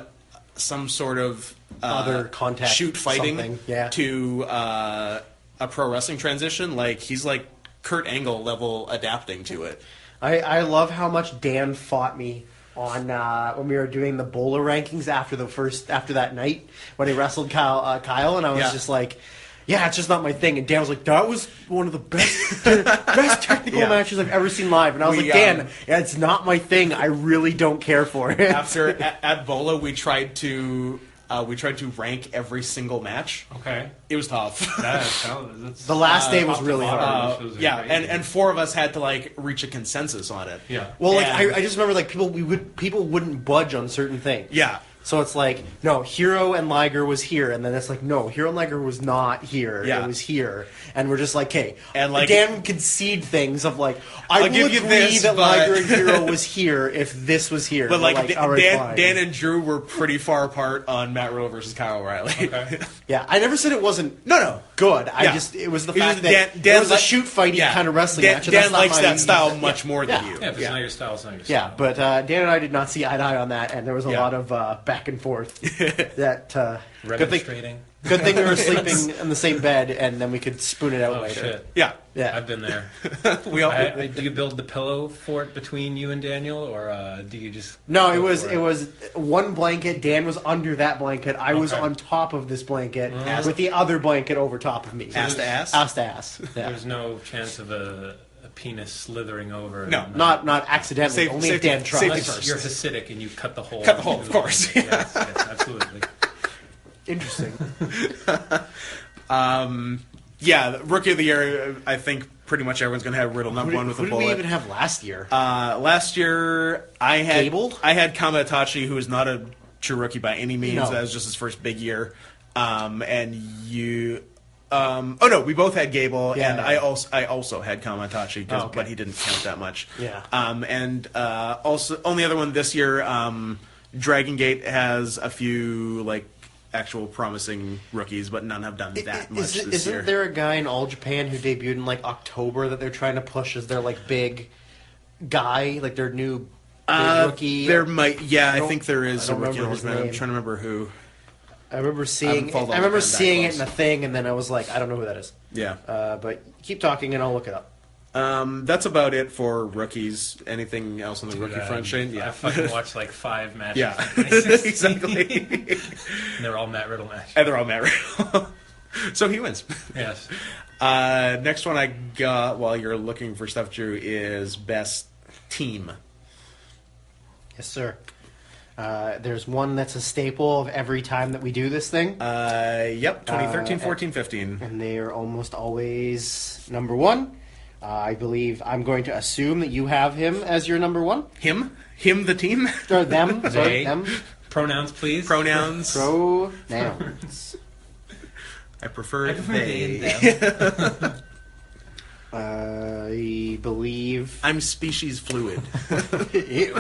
some sort of Other contact shoot fighting something, yeah. to a pro wrestling transition, like he's like Kurt Angle level adapting to it. I love how much Dan fought me on when we were doing the bowler rankings after that night when he wrestled Kyle, and I was Yeah. just like, yeah, it's just not my thing. And Dan was like, that was one of the best technical Yeah. matches I've ever seen live. And I was We, like, Dan, yeah, it's not my thing. I really don't care for it. After at Bola, we tried to rank every single match. Okay. It was tough. That's The last day was top to really bottom. hard. It was Yeah, crazy. and four of us had to like reach a consensus on it. Yeah. Well, like And- I just remember like people wouldn't budge on certain things. Yeah. So it's like, no, Hero and Liger was here, and then it's like, no, Hero and Liger was not here. Yeah. It was here, and we're just like, hey, And, like, Dan would concede things of like, I I'll will give you agree this, that but- Liger and Hero was here if this was here. But like all right, fine. Dan and Drew were pretty far apart on Matt Riddle versus Kyle O'Reilly. Okay. Yeah, I never said it wasn't No. good. Yeah. It was the It fact was that it was a shoot fighty yeah. kind of wrestling Dan, match. and Dan that's not likes my- that style much more than Yeah. you. Yeah, if it's not your style, it's not your style. Yeah, but Dan and I did not see eye to eye on that, and there was a Yeah. lot of back and forth. That good thing. Remonstrating. Good thing we were sleeping in the same bed, and then we could spoon it out Oh, later. shit. Yeah. Yeah. I've been there. We all. Do you build the pillow fort between you and Daniel, or do you just... No, go it for was one blanket. Dan was under that blanket. I was Okay. on top of this blanket with the other blanket over top of me. Ass to ass? Ass to ass. Yeah. There's no chance of a penis slithering over. No. and, Not accidentally. Safe- only if safety- Dan tries. safety Unless first. you're Hasidic and you cut the hole. Cut the hole, into of course. blanket. Yes, absolutely. Interesting. Yeah, Rookie of the Year. I think pretty much everyone's going to have Riddle number one with Who a did bullet. we even have last year? Last year, I had Gable? I had Kamatachi, who is not a true rookie by any means. No. That was just his first big year. And you, oh no, we both had Gable, Yeah, and yeah. I also had Kamatachi, Oh, okay. but he didn't count that much. Yeah. And also only other one this year, Dragon Gate has a few like actual promising rookies, but none have done that much this year. Isn't there a guy in All Japan who debuted in like October that they're trying to push as their like big guy, like their new big rookie? There might, yeah, I don't- think there is I a don't rookie. remember his I'm name. trying to remember who. I remember seeing. followed All I remember Japan that seeing it close. in a thing, and then I was like, I don't know who that is. Yeah. But keep talking, and I'll look it up. That's about it for rookies. Anything else on the rookie front, Shane? I Yeah. fucking watched like 5 matches. Yeah. in 2016. Exactly. And they're all Matt Riddle matches. And they're all Matt Riddle. So he wins. Yes. Next one I got while you're looking for stuff, Drew, is best team. Yes, sir. There's one that's a staple of every time that we do this thing, Yep. 2013, 14, 15. and they are almost always number one. I believe I'm going to assume that you have him as your number one. Him, the team. Or them. Sorry, They. them. Pronouns, please. Pronouns. Pronouns. I prefer I prefer they. they and them. I believe. I'm species fluid. Ew.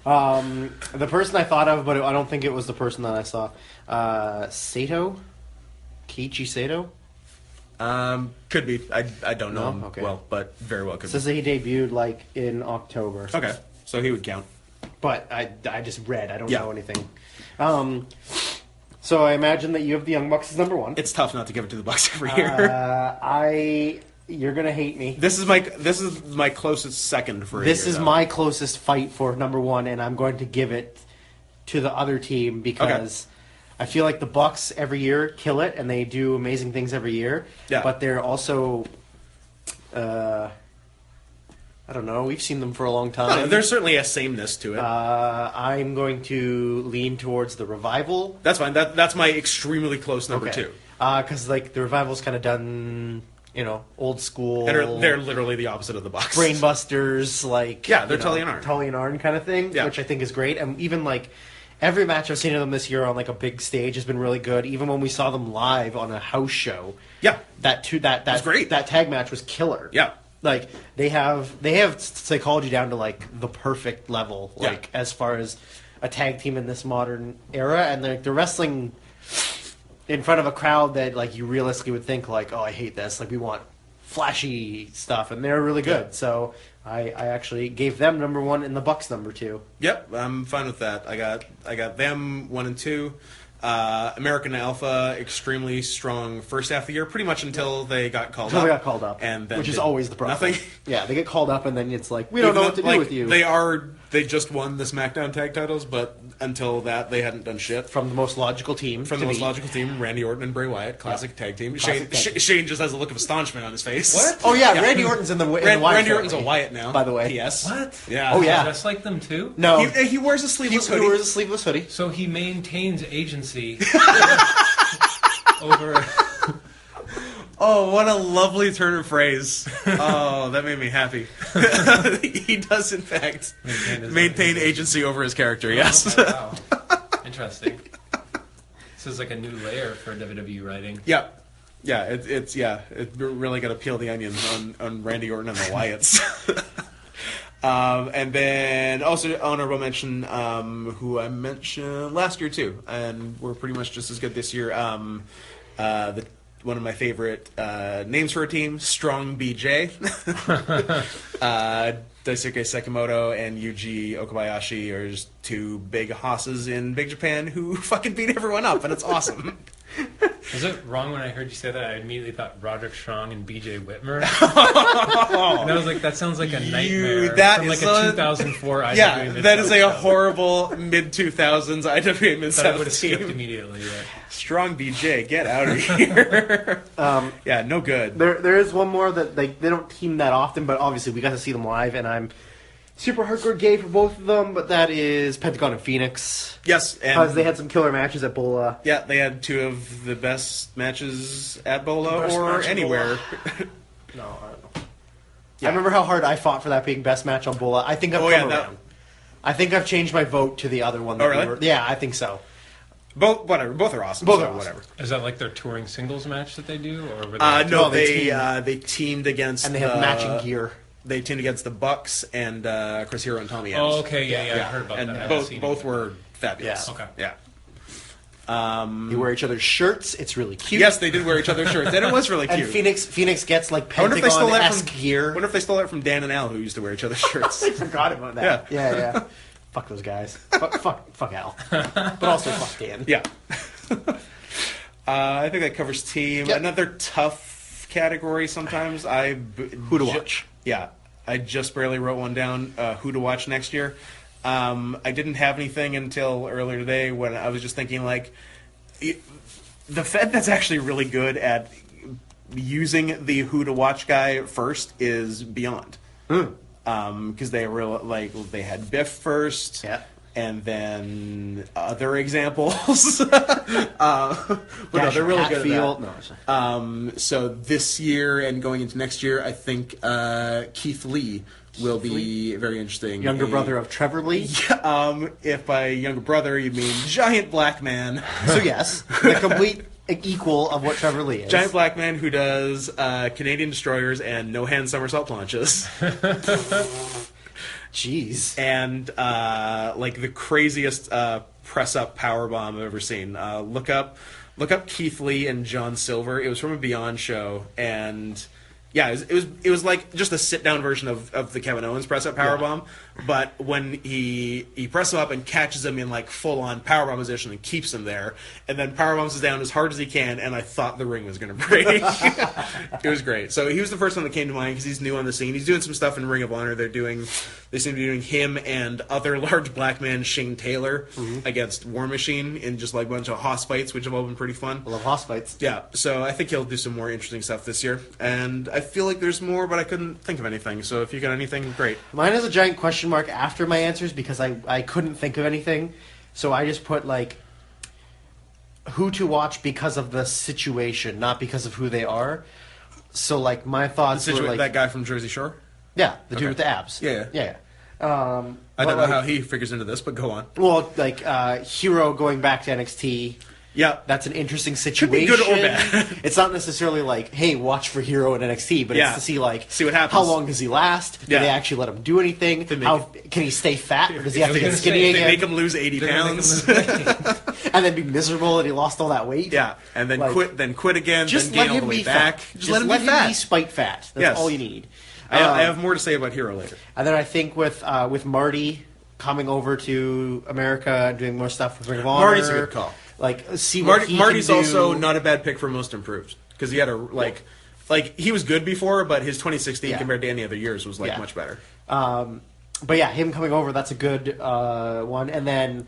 The person I thought of, but I don't think it was the person that I saw. Sato? Kiichi Sato? Could be. I don't know No? him Okay. well, but very well could Says that he debuted like in October. be. Okay, so he would count. But I just read. I don't Yeah. know anything. So I imagine that you have the Young Bucks as number one. It's tough not to give it to the Bucks every year. You're gonna hate me. This is my closest second for a This year, is though. my closest fight for number one, and I'm going to give it to the other team because I feel like the Bucks every year kill it, and they do amazing things every year. Yeah. But they're also, I don't know. We've seen them for a long time. There's certainly a sameness to it. I'm going to lean towards the Revival. That's fine. That's my extremely close number two. Because like the Revival's kind of done, old school. And they're literally the opposite of the Bucks. Brainbusters, like Yeah, they're Tully and Arn. Tully and Arn kind of thing, Yeah. which I think is great. And even like every match I've seen of them this year on like a big stage has been really good. Even when we saw them live on a house show, Yeah. that was great. That tag match was killer. Yeah. Like they have psychology down to like the perfect level, like as far as a tag team in this modern era, and they're wrestling in front of a crowd that like you realistically would think like, oh, I hate this. Like we want flashy stuff, and they're really good. Yeah. So I actually gave them number one and the Bucks number two. Yep, I'm fine with that. I got them 1 and 2. American Alpha, extremely strong first half of the year, pretty much until they got called Until up. they got called up, and then which is did always the problem. Nothing. Yeah, they get called up, and then it's like we don't know what to do with you. They just won the SmackDown tag titles, but until that, they hadn't done shit. From the most logical team. From the to most me. logical team, Randy Orton and Bray Wyatt, classic tag team. Classic tag team. Shane just has a look of astonishment on his face. What? Oh yeah, Randy Orton's in the Wyatt Randy family, Orton's a Wyatt now, by the way. P.S. What? Yeah. Oh, yeah. Just like them too? No, He wears a sleeveless he hoodie. wears a sleeveless hoodie. So he maintains agency over... Oh, what a lovely turn of phrase. Oh, that made me happy. He does, in fact, maintain agency over his character, yes. Okay, wow. Interesting. This is like a new layer for WWE writing. Yeah. Yeah, it's really got to peel the onions on Randy Orton and the Wyatts. And then also honorable mention, who I mentioned last year too, and we're pretty much just as good this year. One of my favorite names for a team, Strong BJ. Daisuke Sekimoto and Yuji Okabayashi are just two big hosses in Big Japan who fucking beat everyone up, and it's awesome. Was it wrong when I heard you say that? I immediately thought Roderick Strong and BJ Whitmer. And I was like, that sounds like a nightmare from like a 2004 IWA yeah, that is a show. horrible mid-2000s IWA Mid-South I would have skipped team. immediately. Yeah. Strong BJ, get out of here. Yeah, no good. There is one more that they don't team that often, but obviously we got to see them live, and I'm super hardcore gay for both of them, but that is Pentagon and Phoenix. Yes, Because and they had some killer matches at Bola. yeah, they had two of the best matches at Bola Best or match at anywhere. No, I don't know. Yeah. I remember how hard I fought for that being best match on Bola. I think I've come around. I think I've changed my vote to the other one. Oh, really? Yeah, I think so. Both are awesome. Both so are awesome. whatever. Is that like their touring singles match that they do, or were No, No, they they teamed against And they have matching gear. They teamed against the Bucks and Chris Hero and Tommy Evans. Oh, okay, yeah, I heard about and that. I haven't seen both it. were fabulous. Yeah. Okay. Yeah. You wear each other's shirts. It's really cute. Yes, they did wear each other's shirts, and it was really And cute. Phoenix gets like I wonder if they stole that Pentagon-esque from gear. I wonder if they stole that from Dan and Al, who used to wear each other's shirts. I forgot about that. Yeah. Fuck those guys. Fuck Al. But also fuck Dan. Yeah. I think that covers team. Yep. Another tough category sometimes. Who to watch. Yeah. I just barely wrote one down, who to watch next year. I didn't have anything until earlier today when I was just thinking, like, the Fed that's actually really good at using the who to watch guy first is Beyond. Because they were they had Biff first. Yeah. And then other examples. But no, they're really good at that. No, So this year and going into next year, I think Keith Lee will be very interesting. younger brother of Trevor Lee. If by younger brother you mean giant black man. So yes, the complete equal of what Trevor Lee is. Giant black man who does Canadian destroyers and no hand somersault launches. Jeez. And the craziest press up power bomb I've ever seen. Look up Keith Lee and John Silver. It was from a Beyond show, and yeah, it was like just a sit down version of the Kevin Owens press up power bomb. But when he presses him up and catches him in like full on power bomb position and keeps him there, and then power bombs down as hard as he can, and I thought the ring was going to break. It was great. So he was the first one that came to mind because he's new on the scene. He's doing some stuff in Ring of Honor. They seem to be doing him and other large black man Shane Taylor against War Machine in just like a bunch of hoss fights, which have all been pretty fun. I love hoss fights. Yeah, so I think he'll do some more interesting stuff this year, and I feel like there's more, but I couldn't think of anything. So if you got anything, great. Mine is a giant question mark after my answers because I couldn't think of anything. So I just put like who to watch because of the situation, not because of who they are. So like my thoughts were like that guy from Jersey Shore. yeah, the dude Okay. with the abs. Yeah. I I don't know how he figures into this, but go on. Well, like Hero going back to NXT. Yeah, That's an interesting be situation. good or bad. It's not necessarily like, hey, watch for Hero in NXT, but Yeah. it's to see like See what happens. How long does he last? Do Yeah. they actually let him do anything? They make How can he stay fat, or does he have I to was get gonna skinny say, they again make him lose 80 They're gonna make pounds. him and then be miserable that he lost all that weight? Yeah, and then Like, quit again. Just then let gain all him the way be back. fat. Just let him be fat. spite fat. That's Yes. all you need. I have more to say about Hero later. And then I think with Marty coming over to America and doing more stuff with Ring of Honor, Marty's a good call. Like see what he Marty's can do. also not a bad pick for most improved because he had like he was good before, but his 2016 Yeah. compared to any other years was Yeah. much better. But yeah, him coming over, that's a good one. And then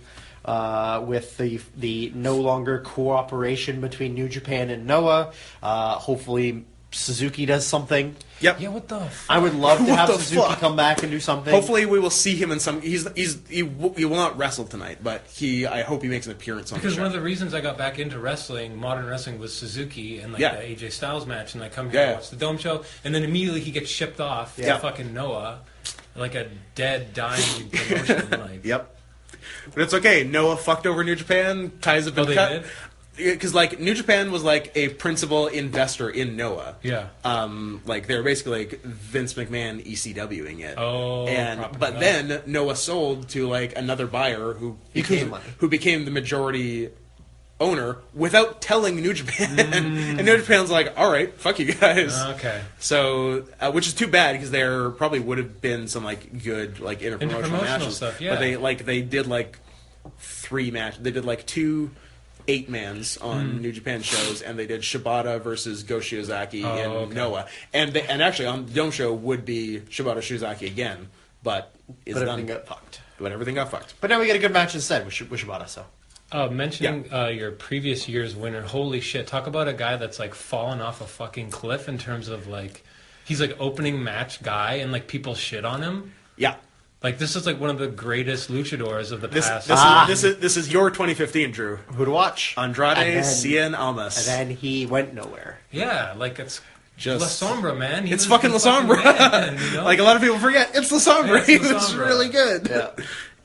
with the no longer cooperation between New Japan and Noah, hopefully Suzuki does something. Yep. Yeah, what the fuck? I would love to What have the Suzuki fuck? come back and do something. Hopefully we will see him in some. He will not wrestle tonight, but I hope he makes an appearance on Because the show. one of the reasons I got back into wrestling, modern wrestling, was Suzuki and like Yeah. the AJ Styles match, and I come here to watch the Dome show, and then immediately he gets shipped off to fucking Noah, like a dead, dying promotion. Like, Yep. But it's okay. Noah fucked over New Japan. Ties have been they cut. did? Because like New Japan was like a principal investor in Noah. Yeah. Like they were basically like Vince McMahon ECWing it. Oh, but then Noah sold to like another buyer who became the majority owner without telling New Japan. And New Japan's like, all right, fuck you guys. Okay. So, which is too bad because there probably would have been some like good like interpromotional matches. Stuff, yeah. But they did like 3 matches. They did like 2 8-mans on New Japan shows, and they did Shibata versus Go Shiozaki in Noah. And actually on the Dome show would be Shibata Shiozaki again, but everything got fucked. But everything got fucked. But now we get a good match instead with Shibata, so. Mentioning your previous year's winner, holy shit! Talk about a guy that's like fallen off a fucking cliff in terms of like he's like opening match guy and like people shit on him. Yeah. Like this is like one of the greatest luchadors of the past. This is your 2015, Drew. Who to watch? Andrade Cien Almas. And then he went nowhere. Yeah, like it's just La Sombra, man. It's fucking La Sombra. Man, you know? Like a lot of people forget, it's La Sombra. Yeah, it's La It's Sombra. really good. Yeah.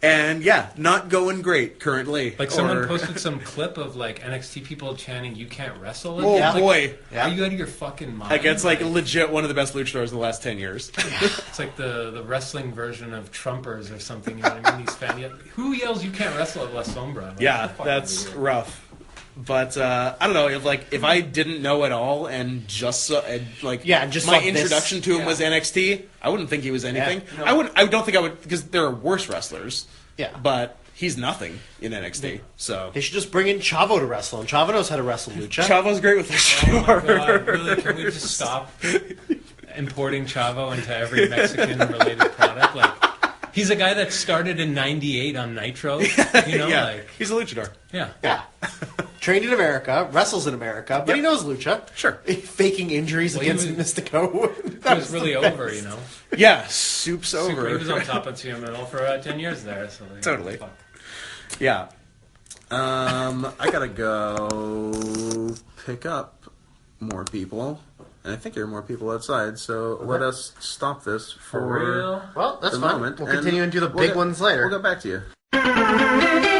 And not going great currently. Like someone posted some clip of like NXT people chanting "You can't wrestle." Oh Like, boy! Are you out of your fucking mind? Like it's like legit one of the best luchadors of the last 10 years. It's like the wrestling version of Trumpers or something. You know what I mean? These who yells "You can't wrestle" at La Sombra? Like, Yeah, what the fuck that's are you? rough. But I don't know if I didn't know at all and just just my saw introduction this, to him was NXT, I wouldn't think he was anything. Yeah, no. I don't think I would because there are worse wrestlers. Yeah. But he's nothing in NXT. So They should just bring in Chavo to wrestle, and Chavo knows how to wrestle lucha. Chavo's great with this. Oh my God, really? Can we just stop importing Chavo into every Mexican-related product? Like, he's a guy that started in '98 on Nitro. You know, yeah, like he's a luchador. yeah. Trained in America, wrestles in America, but he knows lucha. Sure. Faking injuries against Mystico. It was really over, you know. Yeah, soup's He over. was on top of TMNL for 10 years there. So like, Totally. fuck. Yeah. I gotta go pick up more people. And I think there are more people outside, so let us stop this for real? Well, that's the fine. moment. We'll and continue and do the big ones later. We'll get back to you.